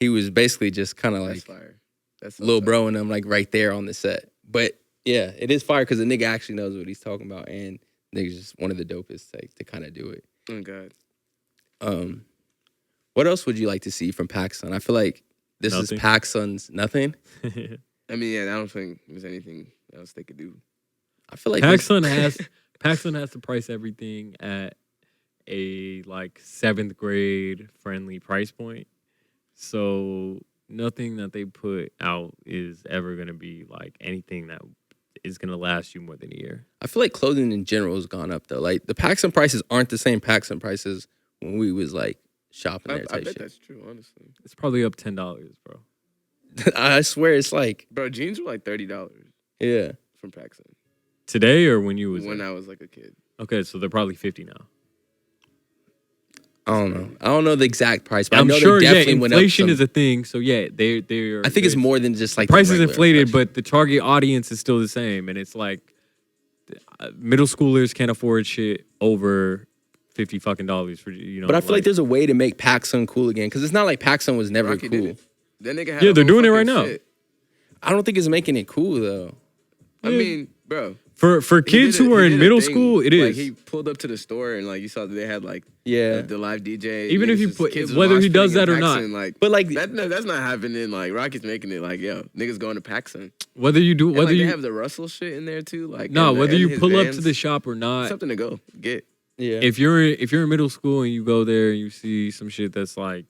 he was basically just kind of That's fire. That's so little fire. bro and them right there on the set. But yeah, it is fire because the nigga actually knows what he's talking about, and nigga's just one of the dopest to kind of do it. Oh God. What else would you like to see from PacSun? I feel like this Nothing. is PacSun's nothing. I mean, yeah, I don't think there's anything else they could do. I feel like PacSun has to price everything at a 7th grade friendly price point. So nothing that they put out is ever gonna be anything that is gonna last you more than a year. I feel like clothing in general has gone up though. The PacSun prices aren't the same PacSun prices when we was shopping there I type bet shit. that's true, honestly. It's probably up $10, bro. I swear it's Bro, jeans were $30 yeah. from PacSun Today or when you was when there? I was a kid. Okay, so they're probably 50 now. I don't know. I don't know the exact price, but I I'm know sure. they Yeah, definitely went up. inflation is a thing. So yeah, they're. I think it's more than just the price is regular inflated, inflation. but the target audience is still the same, and it's middle schoolers can't afford shit over $50 fucking for But I feel like there's a way to make PacSun cool again because it's not like PacSun was never Rocky did cool. it. That nigga had Yeah, a they're whole doing it right fucking now. shit. I don't think it's making it cool though. I mean, bro. for he kids did who are he in did a middle thing, school, it is. He pulled up to the store and you saw that they had Yeah. the live DJ. Even if niggas you just- put- kids was whether he mosh does pitting that or in not. PacSun, But that's not happening. Rocky's making it yo, niggas going to PacSun. whether you do And, whether they you have the Russell shit in there too. no, and whether and you his pull up Vans. to the shop or not. Something to go get. Yeah. If you're in middle school and you go there and you see some shit that's AWGE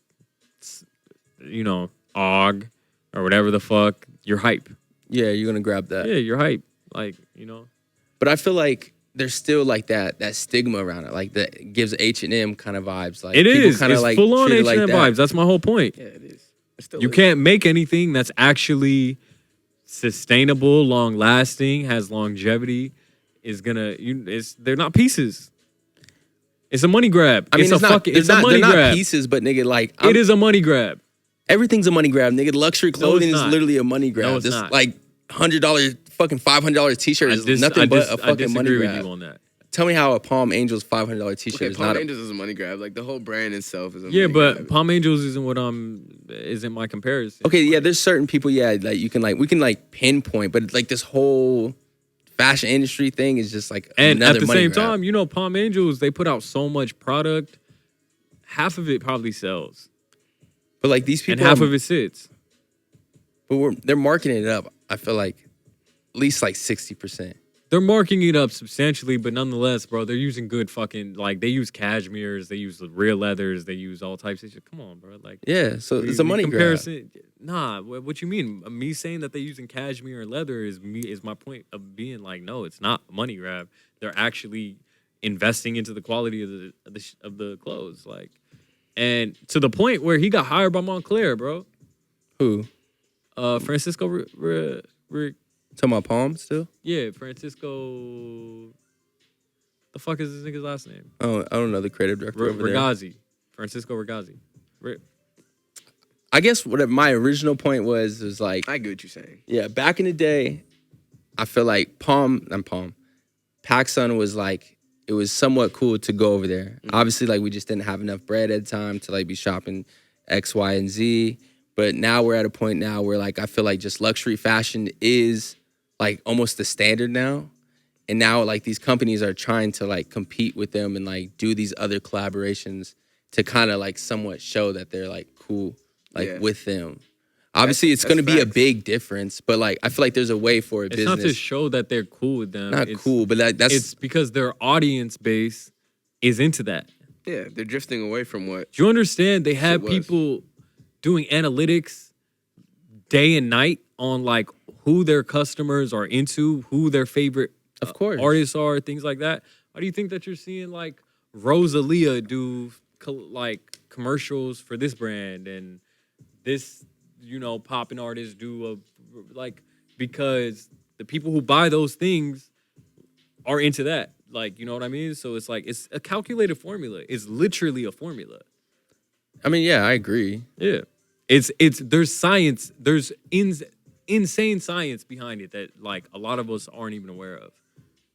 or whatever the fuck, you're hype. Yeah, you're gonna grab that. Yeah, you're hype. But I feel like there's still that stigma around it, that gives H&M kind of vibes. It people is. kinda, It's full on treat it H&M that. vibes. That's my whole point. Yeah, it is. It still You is. can't make anything that's actually sustainable, long lasting, has longevity. They're not pieces. It's a money grab. I mean, it's a money they're grab. not pieces, but nigga, It is a money grab. everything's a money grab, nigga. Luxury clothing is not. literally a money grab. No, it's This not. $100, fucking $500 t-shirt is nothing but a I fucking money disagree with grab. you on that. Tell me how a Palm Angels $500 t-shirt Okay, is Palm not. Angels is a money grab. The whole brand itself is a Yeah, money but grab. Palm Angels isn't my comparison. Okay, yeah, there's certain people, we can pinpoint, but this whole fashion industry thing is just And another at the money same grab. time, Palm Angels, they put out so much product, half of it probably sells. But like these and people, half of it sits. but they're marketing it up. I feel like at least like 60%. They're marking it up substantially, but nonetheless, bro, they're using good fucking, like, they use cashmeres, they use real leathers, they use all types of shit. Come on, bro. Like, Yeah, so it's a money grab. comparison. Nah, what you mean? Me saying that they're using cashmere and leather is my point of being like, no, it's not a money grab. They're actually investing into the quality of the clothes, like, and to the point where he got hired by Montclair, bro. Who? Francisco. Talking about Palm still? Yeah, Francisco. The fuck is this nigga's last name? Oh, I don't know the creative director over there. Regazzi. Francisco Regazzi. I guess what my original point was like, I get what you're saying. yeah, back in the day, I feel like PacSun was like, it was somewhat cool to go over there. Obviously, like we just didn't have enough bread at the time to like be shopping X, Y, and Z. But now we're at a point now where like I feel like just luxury fashion is like almost the standard now. And now like these companies are trying to like compete with them and like do these other collaborations to kind of like somewhat show that they're like cool like with them. Obviously, it's going to be a big difference, but like I feel like there's a way for a business. It's not to show that they're cool with them. Not cool, but that's it's because their audience base is into that. Yeah, they're drifting away from what. Do you understand? They have people doing analytics day and night on like who their customers are into, who their favorite of course artists are, things like that. Why do you think that you're seeing like Rosalia do like commercials for this brand and this, you know, popping artists do like, because the people who buy those things are into that. Like, you know what I mean? So it's like, it's a calculated formula. It's literally a formula. I mean, yeah, I agree. Yeah. There's science, there's insane science behind it that like a lot of us aren't even aware of.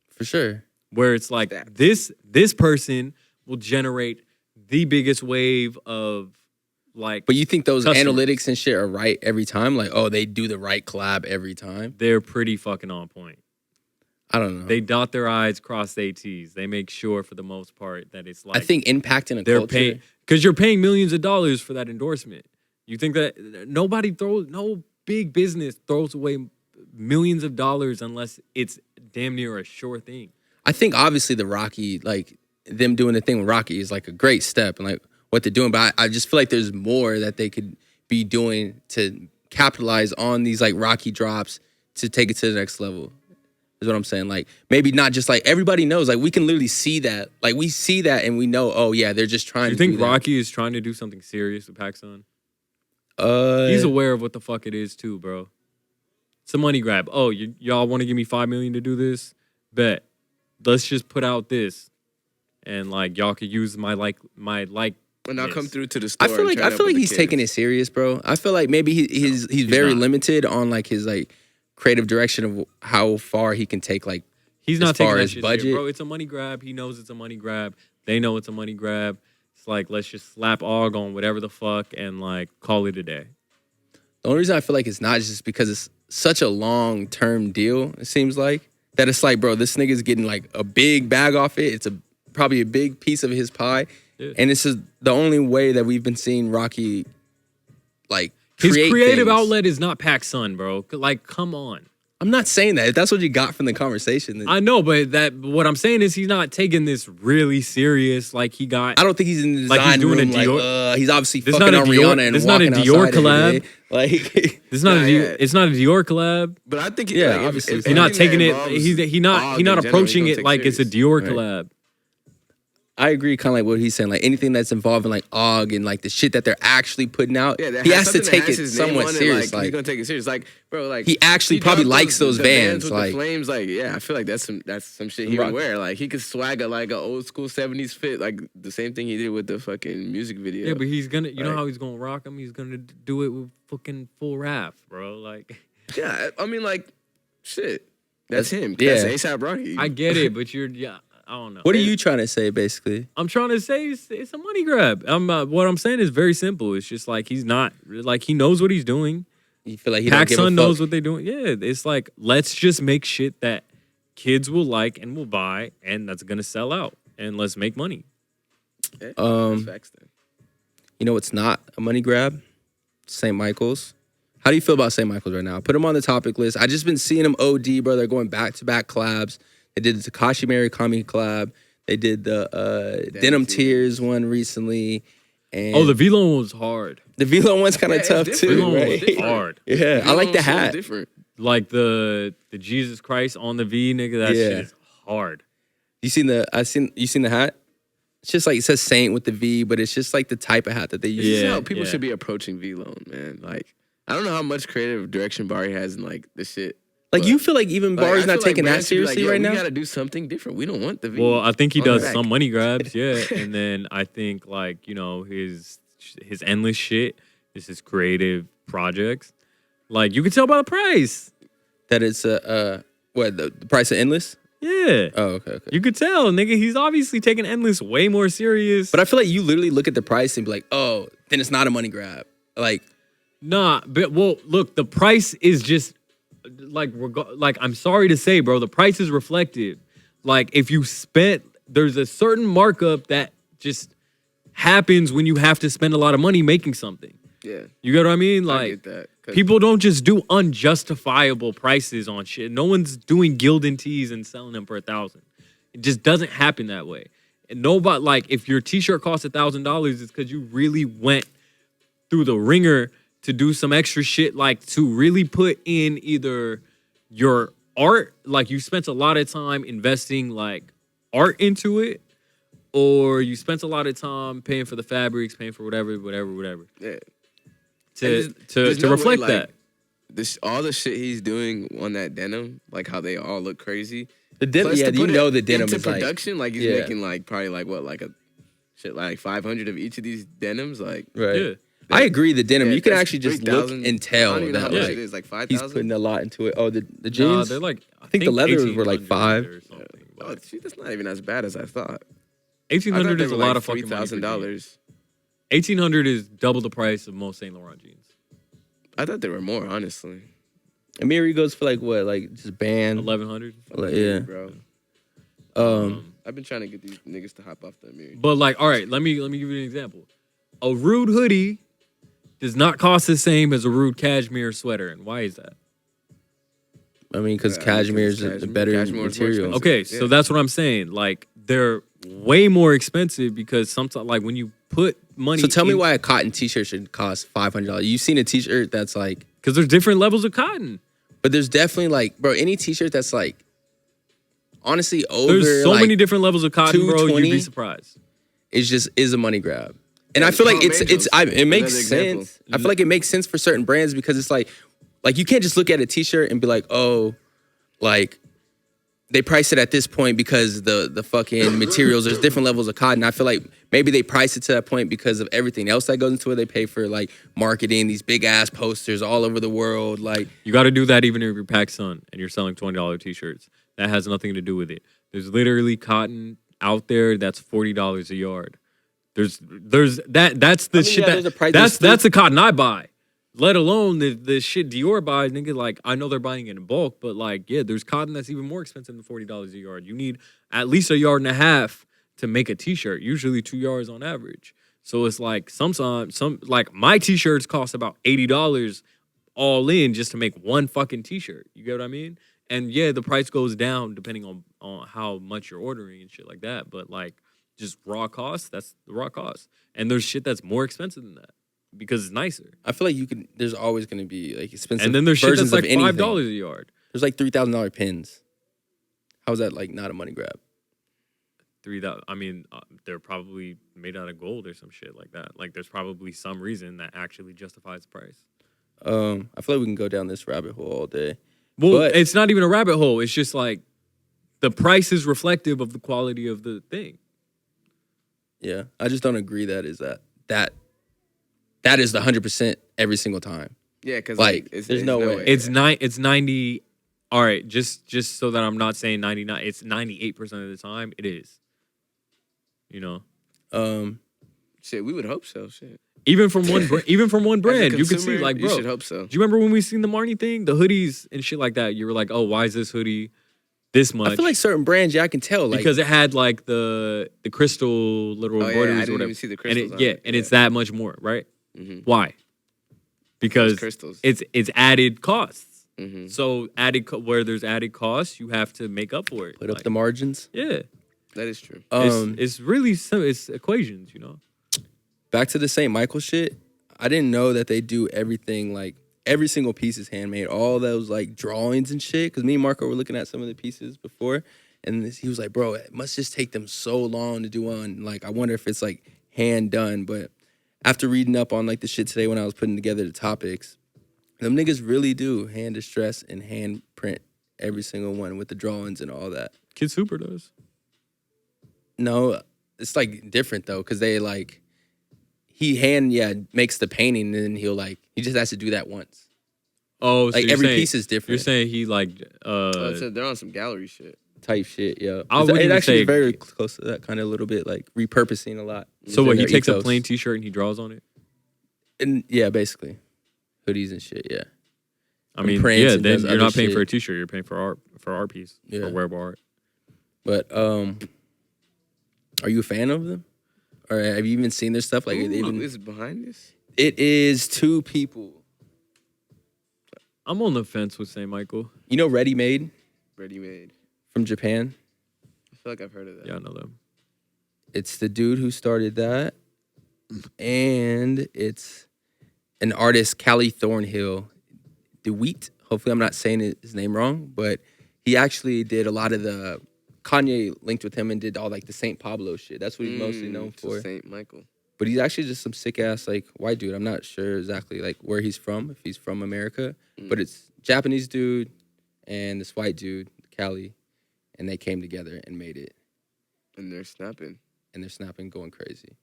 For sure. Where it's like this person will generate the biggest wave of like. But you think those customers. analytics and shit are right every time? Like, oh, they do the right collab every time? They're pretty fucking on point. I don't know. They dot their I's, cross their T's. They make sure for the most part that it's like. I think impacting a culture. Because you're paying millions of dollars for that endorsement. You think that no big business throws away millions of dollars unless it's damn near a sure thing. I think obviously the Rocky, like them doing the thing with Rocky is like a great step and like what they're doing. But I just feel like there's more that they could be doing to capitalize on these like Rocky drops to take it to the next level. Is what I'm saying. Like maybe not just like everybody knows. Like we can literally see that. Like we see that and we know. Oh yeah, they're just trying. You to think do that. Rocky is trying to do something serious with PacSun? He's aware of what the fuck it is too, bro. It's a money grab. Oh, y'all want to give me $5 million to do this? Bet. Let's just put out this, and like y'all could use my like. And I'll come through to the store. I feel like he's taking it serious, bro. I feel like maybe he's very limited on like his like creative direction of how far he can take like. He's not as far taking that as shit budget, serious, bro. It's a money grab. He knows it's a money grab. They know it's a money grab. It's like let's just slap AWGE on whatever the fuck and like call it a day. The only reason I feel like it's not is just because it's such a long-term deal, it seems like, that it's like, bro, this nigga's getting like a big bag off it. It's probably a big piece of his pie. Yeah. And this is the only way that we've been seeing Rocky, like, his creative things. outlet is not PacSun, bro. Like, come on. I'm not saying that. If that's what you got from the conversation. Then I know, but what I'm saying is he's not taking this really serious. Like he got. I don't think he's in the design like he's doing room. A Dior, like, he's obviously this fucking on Rihanna and this not a Dior collab. Like it's not it's not a Dior collab. But I think obviously he's not taking it. He's not approaching it like it's a Dior collab. I agree, kind of like what he's saying. Like anything that's involving like AWGE and like the shit that they're actually putting out, he has to take it somewhat serious. Like he's gonna take it serious. Like bro, like he actually probably likes those Vans. With like the flames, like yeah, I feel like that's some shit he would wear. Like he could swagger like an old school 70s fit, like the same thing he did with the fucking music video. Yeah, but he's gonna, you know how he's gonna rock them. He's gonna do it with fucking full wrath, bro. Like yeah, I mean like shit. That's him. Yeah, that's ASAP Rocky. I get it, but I don't know. What are you trying to say, basically? I'm trying to say it's a money grab. What I'm saying is very simple. It's just like he's not like he knows what he's doing. You feel like PacSun knows what they're doing. Yeah, it's like let's just make shit that kids will like and will buy, and that's gonna sell out, and let's make money. That's facts, then. You know, it's not a money grab. St. Michael's. How do you feel about St. Michael's right now? Put them on the topic list. I just been seeing them OD, bro. They're going back-to-back collabs. They did the Takashi Murakami collab. They did the Denim Tears one recently. And Oh, the V-Lo one was hard. the Velo one's kind of Yeah, it's tough different. too, V-Lo one right? was hard. Yeah, I like the So hat. different. Like the Jesus Christ on the V, nigga. That Yeah. shit is hard. You seen the hat? It's just like it says Saint with the V, but it's just like the type of hat that they use. This is Yeah, how people yeah. should be approaching V-Lone, man. Like, I don't know how much creative direction Barry has in like this shit. Like but, you feel like even like, Bar's I not feel like taking that brands should be like, seriously yo, right we now. gotta do something different. We don't want the V. Well, I think he on the does back. some money grabs, yeah. And then I think like, you know, his endless shit is his creative projects. Like you can tell by the price. That it's what the price of Endless? Yeah. Oh, okay. You could tell, nigga, he's obviously taking Endless way more serious. But I feel like you literally look at the price and be like, oh, then it's not a money grab. Like, Nah, but well, look, the price is just like I'm sorry to say, bro, the price is reflective. Like if you spent, there's a certain markup that just happens when you have to spend a lot of money making something. Yeah, You get what I mean? I Like get that. 'Cause people don't just do unjustifiable prices on shit. No one's doing Gildan tees and selling them for $1,000. It just doesn't happen that way. And nobody, like if your t-shirt costs $1,000, it's because you really went through the ringer to do some extra shit, like to really put in either your art, like you spent a lot of time investing like art into it, or you spent a lot of time paying for the fabrics, paying for whatever. yeah. To There's no way, reflect like, that. This all the shit he's doing on that denim, like how they all look crazy. the denim, Plus, yeah, to you put know it the denim into is like, production, like he's yeah. making like probably like what, like a shit like 500 of each of these denims, like right. Yeah. I agree. The denim, Yeah, you can that's actually just look 3,000. and I tell don't even know how that much like it is, like he's 5,000. putting a lot into it. Oh, the Nah, jeans. they're like I think the leathers were like 1800 5. or something. Oh, shoot, that's not even as bad as I thought. 1800 is a lot of fucking money. $3,000. 1800 is double the price of most Saint Laurent jeans. I thought there were more, honestly. Amiri goes for like what, like just band. 1100. Like, yeah. Bro. I've been trying to get these niggas to hop off the Amiri. But like, all right, let me give you an example. A Rude hoodie does not cost the same as a Rude cashmere sweater, and why is that? I mean, because Yeah, cashmere is because a better cashmere is more material. expensive. Okay, so Yeah. that's what I'm saying. Like, they're way more expensive because sometimes, like, when you put money. So tell me why a cotton T-shirt should cost $500. You've seen a T-shirt that's like, Because there's different levels of cotton. but there's definitely like, bro, any T-shirt that's like, honestly over. There's so like, many different levels of cotton, bro. You'd 220. be surprised. is a money grab. And I feel like Palm Angels, it makes another example. sense. I feel like it makes sense for certain brands because it's like you can't just look at a T-shirt and be like, oh, like they price it at this point because the fucking materials, there's different levels of cotton. I feel like maybe they price it to that point because of everything else that goes into it. They pay for like marketing, these big ass posters all over the world. Like, You got to do that even if you're PacSun and you're selling $20 t-shirts. That has nothing to do with it. There's literally cotton out there that's $40 a yard. There's that. That's the shit there's a price. that's the cotton I buy. Let alone the shit Dior buys, nigga. Like, I know they're buying it in bulk, but like, yeah, there's cotton that's even more expensive than $40 a yard. You need at least a yard and a half to make a t-shirt. Usually 2 yards on average. So it's like sometimes like my t-shirts cost about $80 all in just to make one fucking t-shirt. You get what I mean? And yeah, the price goes down depending on how much you're ordering and shit like that. But like, just raw cost, that's the raw cost. And there's shit that's more expensitive than that because it's nicer. I feel like you can. There's always going to be like expensive. And then there's shit versions that's like of anything. $5 a yard. There's like $3,000 pins. How's that like not a money grab? $3,000. I mean, they're probably made out of gold or some shit like that. Like, there's probably some reason that actually justifies the price. I feel like we can go down this rabbit hole all day. Well, But- it's not even a rabbit hole. It's just like the price is reflective of the quality of the thing. Yeah, I just don't agree that is that is the 100% every single time. Yeah, because Like, it's, there's no way. It's 90. All right, just so that I'm not saying 99. It's 98% of the time. It is. You know, Shit, we would hope so. Shit. even from one brand, you can see consumer, like, you bro. should hope so. Do you remember when we seen the Marnie thing, the hoodies and shit like that? You were like, oh, why is this hoodie this much? I feel like certain brands, yeah, I can tell. Like, because it had like the crystal little Oh, yeah, I embroideries or didn't whatever. even see the and crystals on yeah, it. and Yeah. it's that much more, right? Mhm. Why? because crystals. it's added costs. Mm-hmm. So where there's added costs, you have to make up for it. Put up the margins. Yeah, That is true. it's really it's equations, you know. Back to the St. Michael shit. I didn't know that they do everything, like every single piece is handmade. All those like drawings and shit. Because me and Marco were looking at some of the pieces before, and he was like, "Bro, it must just take them so long to do one. Like, I wonder if it's like hand done." But after reading up on like the shit today when I was putting together the topics, them niggas really do hand distress and hand print every single one with the drawings and all that. Kid Super does. No, it's like different though, because they like. He makes the painting and then he just has to do that once. Oh, so like you're every saying, piece is different. You're saying he like So they're on some gallery shit. Type shit, yeah. I wouldn't It even actually say- is very close to that kind of little bit, like repurposing a lot. so what? He Their takes a ethos. plain T-shirt and he draws on it. And yeah, basically, hoodies and shit. Yeah, I And mean, prints yeah. and Then does you're other not paying shit. for a T-shirt. You're paying for art piece, Yeah. for wearable art. but are you a fan of them, or have you even seen their stuff? Like, Who even is behind this? it is two people. I'm on the fence with St. Michael. You know, Ready Made Ready made. from Japan. I feel like I've heard of that. Yeah, I know them. It's the dude who started that, and it's an artist, Callie Thornhill DeWeet. Hopefully, I'm not saying his name wrong, but he actually did a lot of the Kanye linked with him and did all like the St. Pablo shit. That's what he's mostly known So for. Saint Michael. But he's actually just some sick ass like white dude. I'm not sure exactly like where he's from, if he's from America, but it's Japanese dude and this white dude, Callie, and they came together and made it, And they're snapping. and they're snapping, going crazy.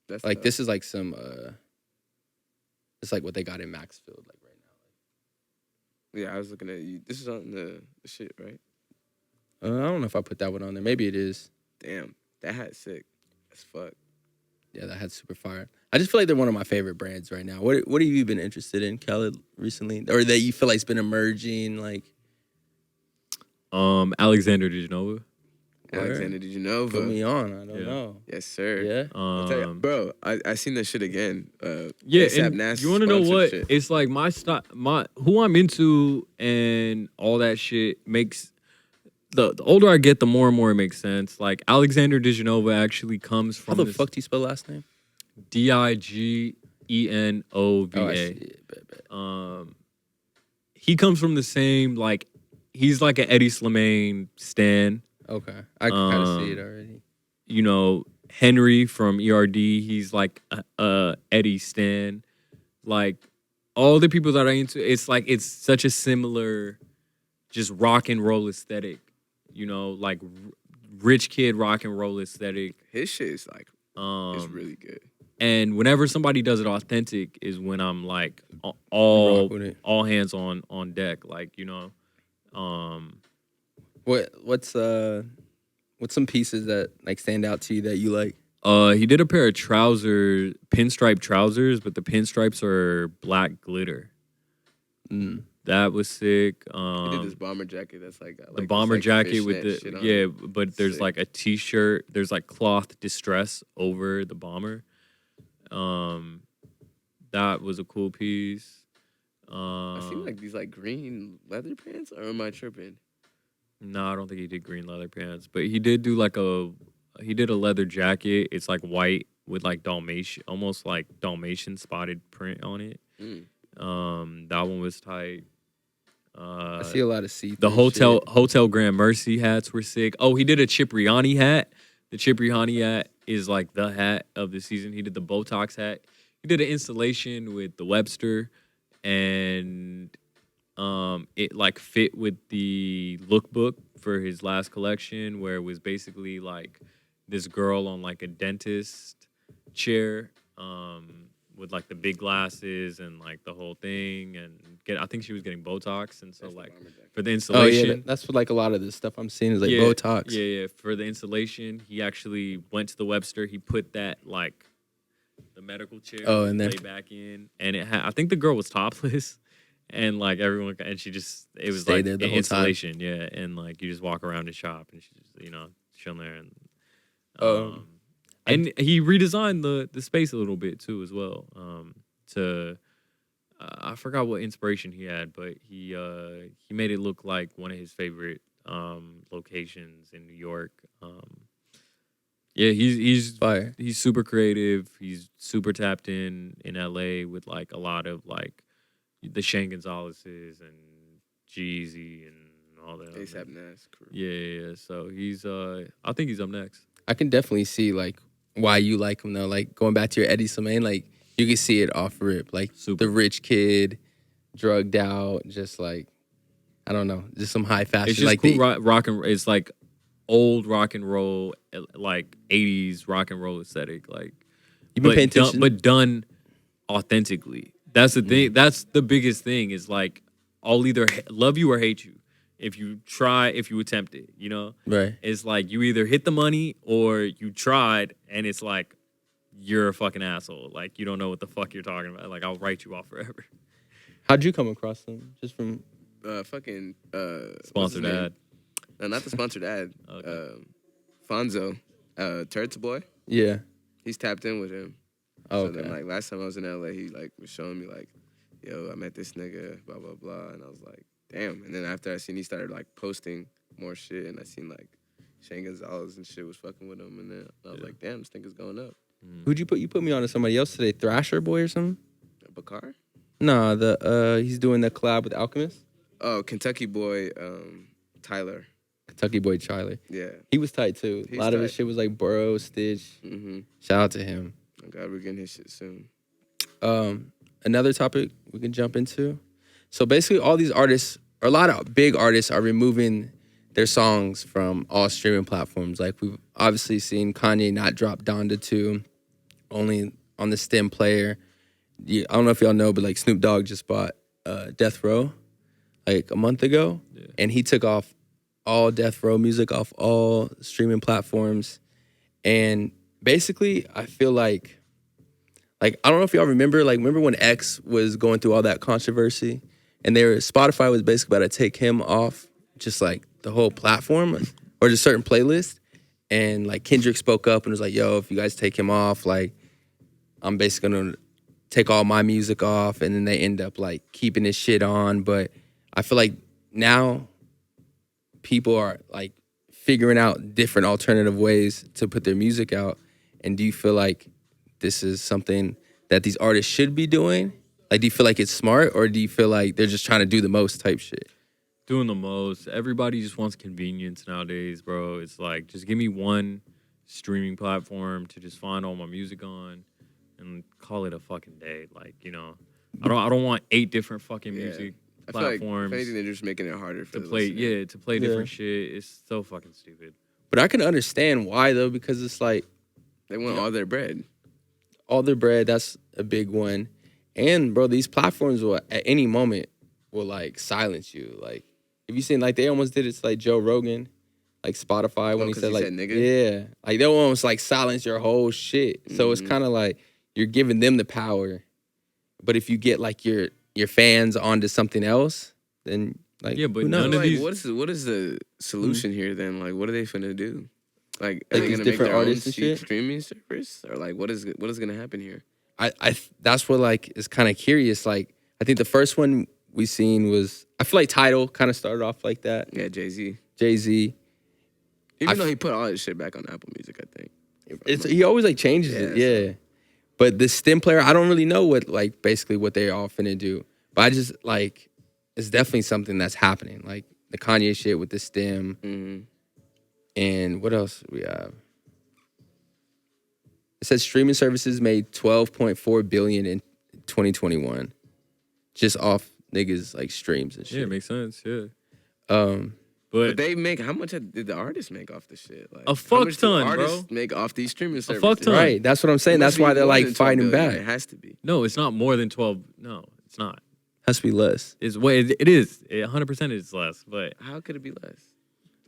That's Like tough. this is like some it's like what they got in Maxfield like right now. Yeah, I was looking at you. This is on the shit, right? I don't know if I put that one on there. Maybe it is. Damn, that hat's sick as fuck. Yeah, that had super fire. I just feel like they're one of my favorite brands right now. What have you been interested in, Khalid, recently, or that you feel like's been emerging? Like, Alexander Dijanova. Alexander, did you know? put me on. I don't Yeah. know. Yes, sir. Yeah. I'll tell you, bro, I seen that shit again. Yeah, ASAP and Nas you want to know sponsored what? shit. It's like my who I'm into and all that shit makes the older I get, the more and more it makes sense. Like Alexander Dijanova actually comes How from the this fuck do you spell last name? Digenova. Oh, I see it. Bet. He comes from the same like he's like an Eddie Slimane stan. Okay, I can kind of see it already. You know, Henry from ERD, he's like Eddie Stan. Like all the people that are into it's like it's such a similar just rock and roll aesthetic. You know, like rich kid rock and roll aesthetic. His shit is like it's really good. And whenever somebody does it authentic is when I'm like Rock all with it. hands on deck. Like, you know, What's some pieces that like stand out to you that you like? he did a pair of trousers, pinstripe trousers, but the pinstripes are black glitter. That was sick. He did this bomber jacket that's like got, The like, bomber this, like, jacket with fishnet shit on yeah, it. but there's Sick. like a t-shirt. There's like cloth distress over the bomber. That was a cool piece. I seen like these like green leather pants, or am I tripping? No, I don't think he did green leather pants, but he did do like he did a leather jacket. It's like white with like Dalmatian, almost like Dalmatian spotted print on it. That one was tight. I see a lot of see The Hotel Grand Mercy hats were sick. Oh, he did a Cipriani hat. The Cipriani hat is like the hat of the season. He did the Botox hat. He did an installation with the Webster, and it like fit with the lookbook for his last collection, where it was basically like this girl on like a dentist chair, with like the big glasses and like the whole thing, and I think she was getting Botox, and so like for the Oh installation. yeah, that's what like a lot of this stuff I'm seeing is like yeah, Botox. Yeah. For the installation, he actually went to the Webster. He put that like the medical chair. Oh, in there. Lay back in, and it had. I think the girl was topless, and like everyone, and she just it was Stayed like there the an whole time. installation. Yeah, and like you just walk around the shop, and she's just chilling there, and and he redesigned the space a little bit too as well. To I forgot what inspiration he had, but he made it look like one of his favorite locations in New York. Yeah, he's Fire. he's super creative. He's super tapped in LA with like a lot of like the Shane Gonzalez's and Jeezy and all that. ASAP Nas crew. Yeah. So he's I think he's up next. I can definitely see like why you like him though. Like going back to your Eddie Slimane, like you can see it off rip. Like Super. the rich kid, drugged out, just like I don't know, just some high fashion. It's just like cool rock and it's like old rock and roll, like 80s rock and roll aesthetic. Like You've been paying attention, but done authentically. That's the thing. That's the biggest thing. Is like I'll either love you or hate you. If you attempt it, you know. right? It's like you either hit the money or you tried, and it's like you're a fucking asshole. Like you don't know what the fuck you're talking about. Like I'll write you off forever. How'd you come across them? Just from Fucking Sponsored ad. No, not the sponsored ad. Okay. Fonzo, Turds boy. yeah. He's tapped in with him. Oh, So okay. then, like last time I was in LA, he like was showing me like, yo, I met this nigga, blah blah blah, and I was like, damn. And then after I seen, he started like posting more shit, and I seen like Shane Gonzalez and shit was fucking with him, and then I was like, damn, this nigga's going up. Who'd you put? You put me on to somebody else today, Thrasher Boy or something? Bakar? Nah, he's doing the collab with Alchemist. Oh, Kentucky boy, Tyler. Kentucky Boy Charlie. Yeah. He was tight too. He's a lot of his tight. shit was like Burrow, Stitch. Mm-hmm. Shout out to him. Oh God, we're getting his shit soon. Another topic we can jump into. So basically, all these artists, or a lot of big artists, are removing their songs from all streaming platforms. Like we've obviously seen Kanye not drop Donda 2, only on the stem player. I don't know if y'all know, but like Snoop Dogg just bought Death Row like a month ago, and he took off all Death Row music off all streaming platforms. And basically, I feel like I don't know if y'all remember when X was going through all that controversy, and Spotify was basically about to take him off just like the whole platform or just certain playlist. And like Kendrick spoke up and was like, yo, if you guys take him off, like I'm basically gonna take all my music off. And then they end up like keeping his shit on. But I feel like now people are like figuring out different alternative ways to put their music out. And do you feel like this is something that these artists should be doing? Like, do you feel like it's smart, or do you feel like they're just trying to do the most type shit? Doing the most. Everybody just wants convenience nowadays, bro. It's like just give me one streaming platform to just find all my music on and call it a fucking day. Like, you know, I don't want 8 different fucking music I feel like platforms if anything, they're just making it harder for to the play. listener. Yeah, to play different shit. It's so fucking stupid. But I can understand why, though, because it's like They want all their bread. all their bread, that's a big one. And, bro, these platforms will, at any moment, will, like, silence you. Like, have you seen, like, they almost did it to, like, Joe Rogan, like, Spotify, when he 'cause said, he like, said nigga? yeah. Like, they'll almost, like, silence your whole shit. So it's kind of like you're giving them the power. But if you get, like, your fans onto something else, then, like, Yeah, but who knows? none of Like, these- what is the solution here then? Like, what are they finna do? Like, are Like they these gonna make different their own artists and shit? streaming service, or like what is gonna happen here? That's what like is kind of curious. Like I think the first one we seen was, I feel like Tidal kind of started off like that. Yeah, Jay-Z. Jay-Z. Even though he put all his shit back on Apple Music, I think. He always like changes it. Yeah. But the stem player, I don't really know what like basically what they all finna do. But I just like it's definitely something that's happening. Like the Kanye shit with the stem. Mm-hmm. And what else we have? It says streaming services made $12.4 billion in 2021, just off niggas like streams and shit. Yeah, it makes sense. Yeah. Um, But they make, how much did the artists make off this shit? Like, A fuck how much do ton, artists bro. make off these streaming services? fuck ton. right. That's what I'm saying. It That's must why be they're more like than 12 fighting billion. back. It has to be. No, it's not more than 12. No, it's not. Has to be less. It's it is. 100% is less, but How could it be less?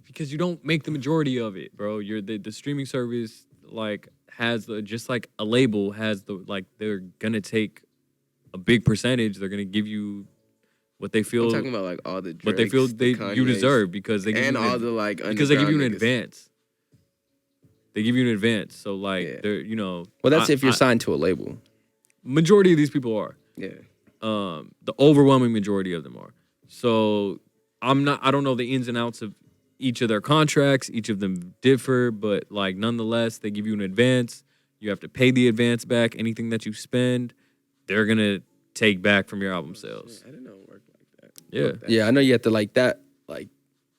because you don't make the majority of it, bro. You're the streaming service like has the just like a label has the like they're gonna take a big percentage. They're gonna give you what they feel I'm talking about like all the Drakes, what they feel the you Kanyes, deserve because they give and you all the like because they give you an underground niggas. advance. They give you an advance, so like Yeah. they're you know. Well, that's if you're I- signed to a label. Majority of these people are. Yeah. The overwhelming majority of them are. So I don't know the ins and outs of each of their contracts. Each of them differ, but like nonetheless, they give you an advance. You have to pay the advance back. Anything that you spend, they're gonna take back from your album sales. I didn't know it worked like that. Yeah. Fuck that Yeah, I know you have to like that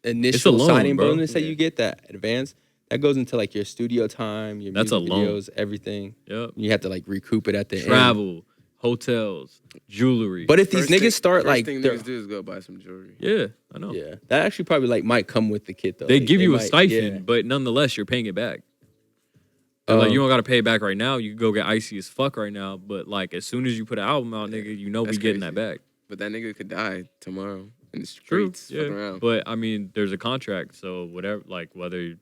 initial loan, signing bro. bonus that you get, that advance. That goes into like your studio time, your That's music a loan. videos, everything. Yep. You have to like recoup it at the end. Travel, hotels, jewelry. But if these niggas start first like, thing they're- niggas do is go buy some jewelry. yeah, I know. yeah, that actually probably like might come with the kit though. They Like, give you a might- stipend, yeah. but nonetheless, you're paying it back. They're like, you don't got to pay it back right now. You can go get icy as fuck right now. But like, as soon as you put an album out, nigga, you know we That's getting crazy. that back. But that nigga could die tomorrow in the True. streets, fucking Yeah. around. But I mean, there's a contract, so whatever, like whether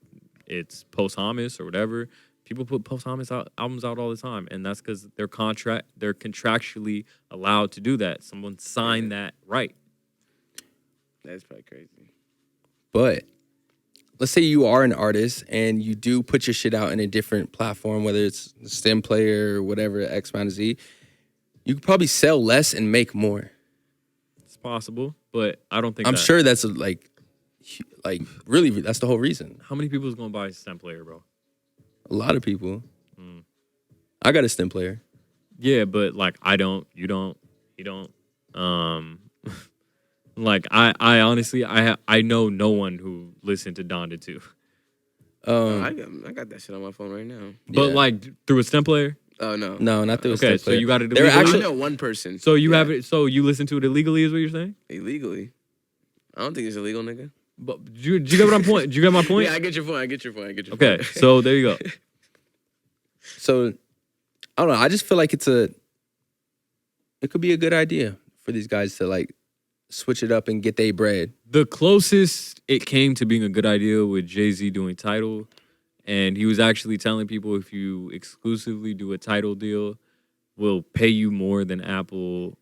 it's posthumous or whatever, people put posthumous albums out all the time, and that's because they're contractually allowed to do that. Someone signed that right. That's probably crazy. But let's say you are an artist and you do put your shit out in a different platform, whether it's Stem Player or whatever, X, Y, and Z. You could probably sell less and make more. It's possible, but I don't think I'm that- sure that's like really that's the whole reason. How many people is gonna buy a Stem Player, bro? A lot of people. I got a Stem Player. Yeah, but like I don't, you don't, he don't. Like I honestly I know no one who listened to Donda 2. I got that shit on my phone right now. But Yeah. like through a Stem Player. Oh no. No, not through a Okay, Stem so Player. you got it They're illegally? I actually know one person. So you Yeah. have it. So you listen to it illegally, is what you're saying? Illegally. I don't think it's illegal, nigga. But do you get what I'm point? Do you get my point? Yeah, I get your point. I get your point. Okay, so there you go. So I don't know. I just feel like it could be a good idea for these guys to like switch it up and get their bread. The closest it came to being a good idea with Jay-Z doing Tidal, and he was actually telling people if you exclusively do a Tidal deal, we'll pay you more than Apple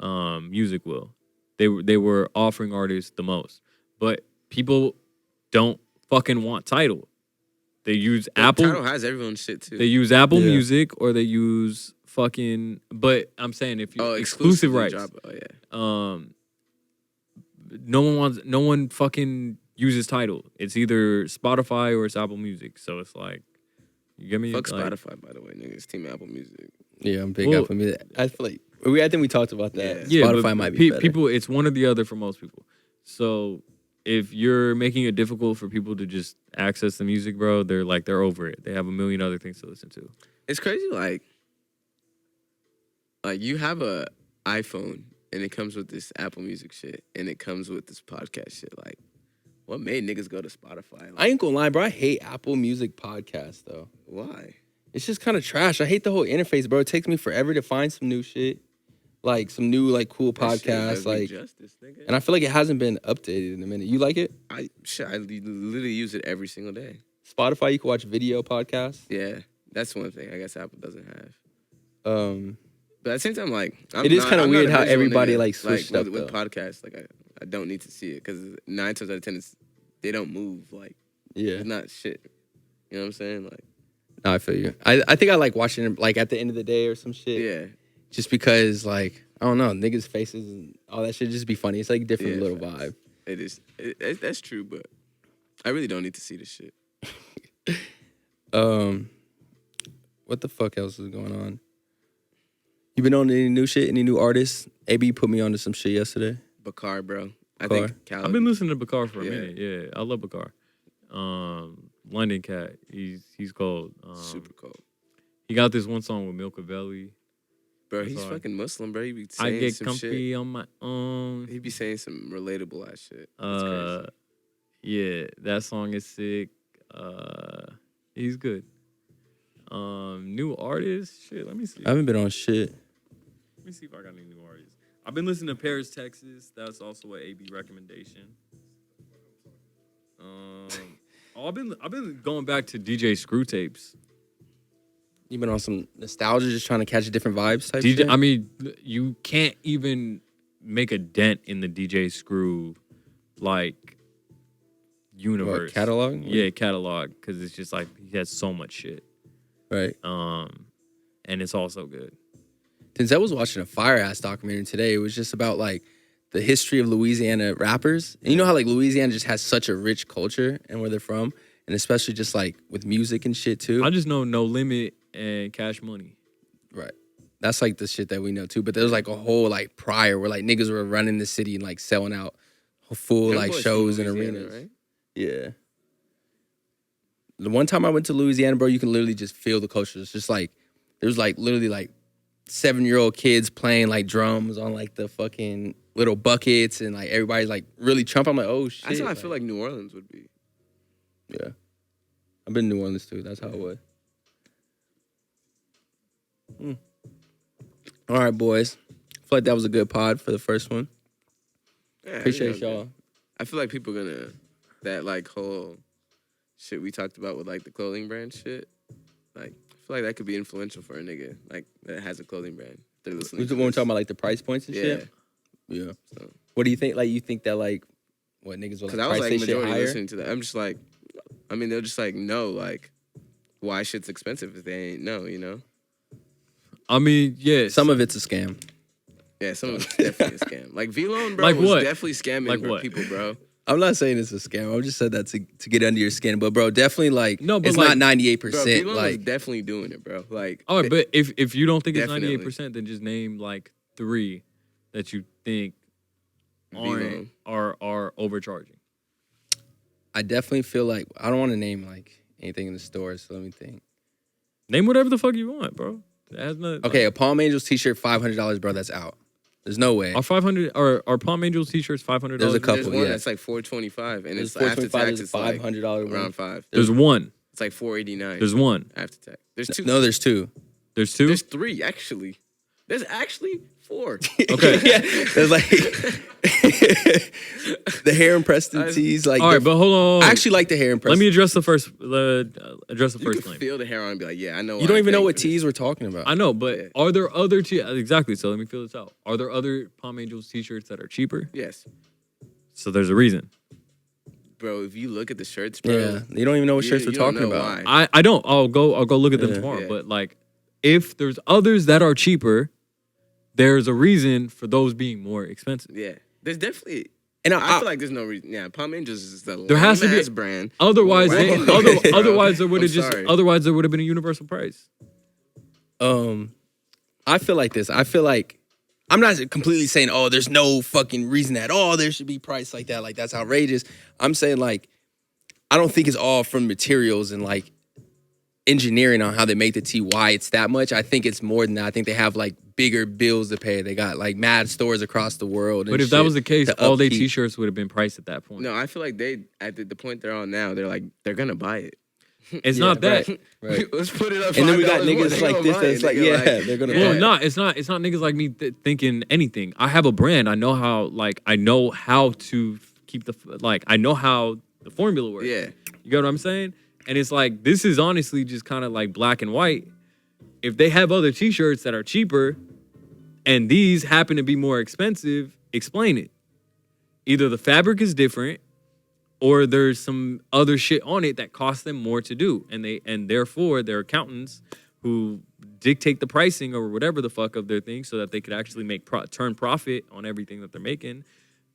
Music will. They were offering artists the most, but people don't fucking want Tidal. They use Apple. Tidal has everyone's shit too. They use Apple Yeah. Music or they use fucking. But I'm saying if you exclusive exclusively rights, drop it. Oh yeah. no one fucking uses Tidal. It's either Spotify or it's Apple Music. So it's like, you get me? Fuck Like, Spotify, by the way, nigga. It's Team Apple Music. Yeah, I'm big Well- Apple Music. I feel like I think we talked about that. Yeah, Spotify but might be better. people. It's one or the other for most people. So if you're making it difficult for people to just access the music, bro, they're over it. They have a million other things to listen to. It's crazy, like you have a iPhone and it comes with this Apple Music shit and it comes with this podcast shit. Like, what made niggas go to Spotify? Like, I ain't gonna lie, bro. I hate Apple Music podcasts though. why? It's just kind of trash. I hate the whole interface, bro. It takes me forever to find some new shit, like some new like cool That shit podcasts, does me like. justice, nigga. And I feel like it hasn't been updated in a minute. You like it? I literally use it every single day. Spotify, you can watch video podcasts. Yeah, that's one thing I guess Apple doesn't have. But at the same time, like, It is kinda I'm weird not a how visual everybody, nigga. like, switched up, with though. podcasts. Like, I don't need to see it because 9 times out of 10, they don't move. Like, yeah, it's not shit. You know what I'm saying? Like, no, I feel you. I think I like watching it like at the end of the day or some shit. yeah. Just because like I don't know, niggas' faces and all that shit just be funny. It's like a different Yeah, little facts. vibe. It is. That's true, but I really don't need to see this shit. What the fuck else is going on? You been on any new shit? Any new artists? AB put me onto some shit yesterday. Bakar, bro. I Bakar? think Khalid. I've been listening to Bakar for a Yeah. minute. Yeah, I love Bakar. London cat. He's cold. super cold. He got this one song with Milka Belly. Bro, That's he's hard. fucking Muslim, bro. He be I saying get some comfy shit. on my own. He be saying some relatable ass shit. That's crazy. Yeah, that song is sick. He's good. New artist? Shit, let me see. I haven't been on shit. Let me see if I got any new artists. I've been listening to Paris, Texas. That's also an AB recommendation. I've been going back to DJ Screw tapes. You been on some nostalgia, just trying to catch different vibes type DJ, shit? I mean, you can't even make a dent in the DJ Screw like universe What, catalog? Yeah, catalog, because it's just like he has so much shit. Right. And it's also good. Denzel was watching a fire ass documentary today. It was just about like the history of Louisiana rappers. And you know how like Louisiana just has such a rich culture and where they're from, and especially just like with music and shit too. I just know No Limit and Cash Money. Right. That's like the shit that we know too. But there was like a whole like prior where like niggas were running the city and like selling out full Them like boys shows from and Louisiana, arenas. right? Yeah. The one time I went to Louisiana, bro, you can literally just feel the culture. It's just like there's like literally like 7-year-old kids playing like drums on like the fucking little buckets and like everybody's like really Trump. I'm like, oh shit. That's how I feel like New Orleans would be. Yeah. I've been to New Orleans too. That's how it was. All right, boys. I feel like that was a good pod for the first one. Yeah, Appreciate you know, y'all. I feel like people gonna that like whole shit we talked about with like the clothing brand shit. Like I feel like that could be influential for a nigga like that has a clothing brand. They're listening. When we're talking about like the price points and shit. Yeah. So. What do you think? Like you think that like what niggas will Because like I was price like they shit majority higher? listening to that. I'm just like, I mean, they'll just like know like why shit's expensive if they ain't know, you know? I mean, yeah. Some of it's a scam. Yeah, some of it's definitely a scam. Like V-Loan, bro, Like was what? definitely scamming Like what? people, bro. I'm not saying it's a scam. I just said that to get under your skin. But bro, definitely like No, but it's like- not Bro, 98%. V-Loan was Like definitely doing it, bro. Like, All right, but if you don't think it's Definitely. 98%, then just name like 3 that you think V-Loan. are overcharging. I definitely feel like I don't want to name like anything in the store. So let me think. Name whatever the fuck you want, bro. It has nothing. Okay, a Palm Angels t-shirt, $500, bro. That's out. There's no way. Are 500 are Palm Angels t-shirts $500? There's a couple. there's one yeah. that's like $425, and There's it's after $425, tax, there's it's a like $500 one. around 5. There's one. It's like $489. There's one. after tax. There's 2. No, there's 2. There's 2. There's 3 actually. There's actually 4. Okay. Yeah, there's like the hair and Preston tees. Like, All right, but hold on. I actually like the hair and Preston. let me address the first You claim. can feel the hair on and be like, yeah, I know. You don't even know what tees we're talking about. I know, but are there other exactly? So let me feel this out. Are there other Palm Angels t-shirts that are cheaper? Yes, So there's a reason. bro. If you look at the shirts, bro, Yeah, you don't even know what shirts we're you don't talking know about. why. I don't. I'll go look at them Yeah. tomorrow. Yeah. But like, if there's others that are cheaper, there's a reason for those being more expensive. Yeah, there's definitely. And I feel like there's no reason. Yeah, Palm Angels is the There has to be- lame-ass brand. Otherwise, Why they, don't they make it, bro? otherwise there would have I'm just sorry. otherwise there would have been a universal price. I feel like this. I feel like I'm not completely saying, oh, there's no fucking reason at all there should be priced like that. Like, that's outrageous. I'm saying, like, I don't think it's all from materials and, like, engineering on how they make the tea, why it's that much. I think it's more than that. I think they have, like, bigger bills to pay. They got, like, mad stores across the world. And But if that shit was the case, to all day upkeep. t-shirts would have been priced at that point. No, I feel like they at the point they're on now, they're like they're gonna buy it. It's Yeah, not that. Right. Let's put it up. And then we got $5 more, niggas they like gonna this buy it. that's like, Nigga, yeah, they're gonna buy Well, it. no, it's not niggas like me thinking anything. I have a brand. I know how to keep I know how the formula works. Yeah. You get what I'm saying? And it's like, this is honestly just kind of like black and white. If they have other t-shirts that are cheaper and these happen to be more expensive, explain it. Either the fabric is different or there's some other shit on it that costs them more to do. And therefore their accountants who dictate the pricing or whatever the fuck of their thing so that they could actually make turn profit on everything that they're making.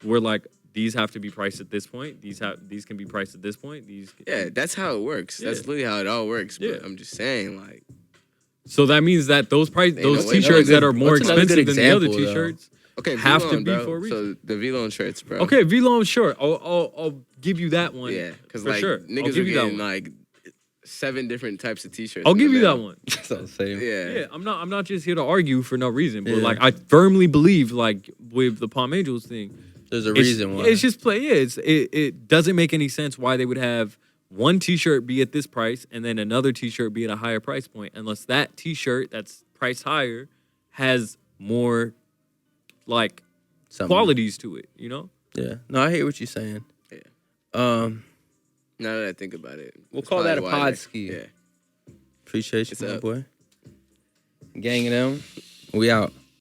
We're like, these have to be priced at this point. These can be priced at this point. Yeah, that's how it works. That's Yeah. literally how it all works. But Yeah. I'm just saying, like, So that means that those no way. t-shirts that are more What's another good expensive than the other example, though? t-shirts okay, have to V-Lone, be bro. for a reason. So the V-Lone shirts, bro. Okay, V-Loan, sure. I'll give you that one. Yeah, because for like sure. I'll niggas are give you that getting one. like 7 different types of t-shirts. I'll in give the you that mail. one. That's all the same. Yeah. Yeah, I'm not just here to argue for no reason, but Yeah. like I firmly believe, like with the Palm Angels thing, There's a it's- reason why. It's just play. Yeah, it doesn't make any sense why they would have one T-shirt be at this price and then another T-shirt be at a higher price point, unless that T-shirt that's priced higher has more like Something. qualities to it. You know? Yeah. No, I hear what you're saying. Yeah. Um, Now that I think about it, We'll that's call that probably a why pod they- ski. Yeah. appreciate you, It's my up. boy. Gang of them. We out.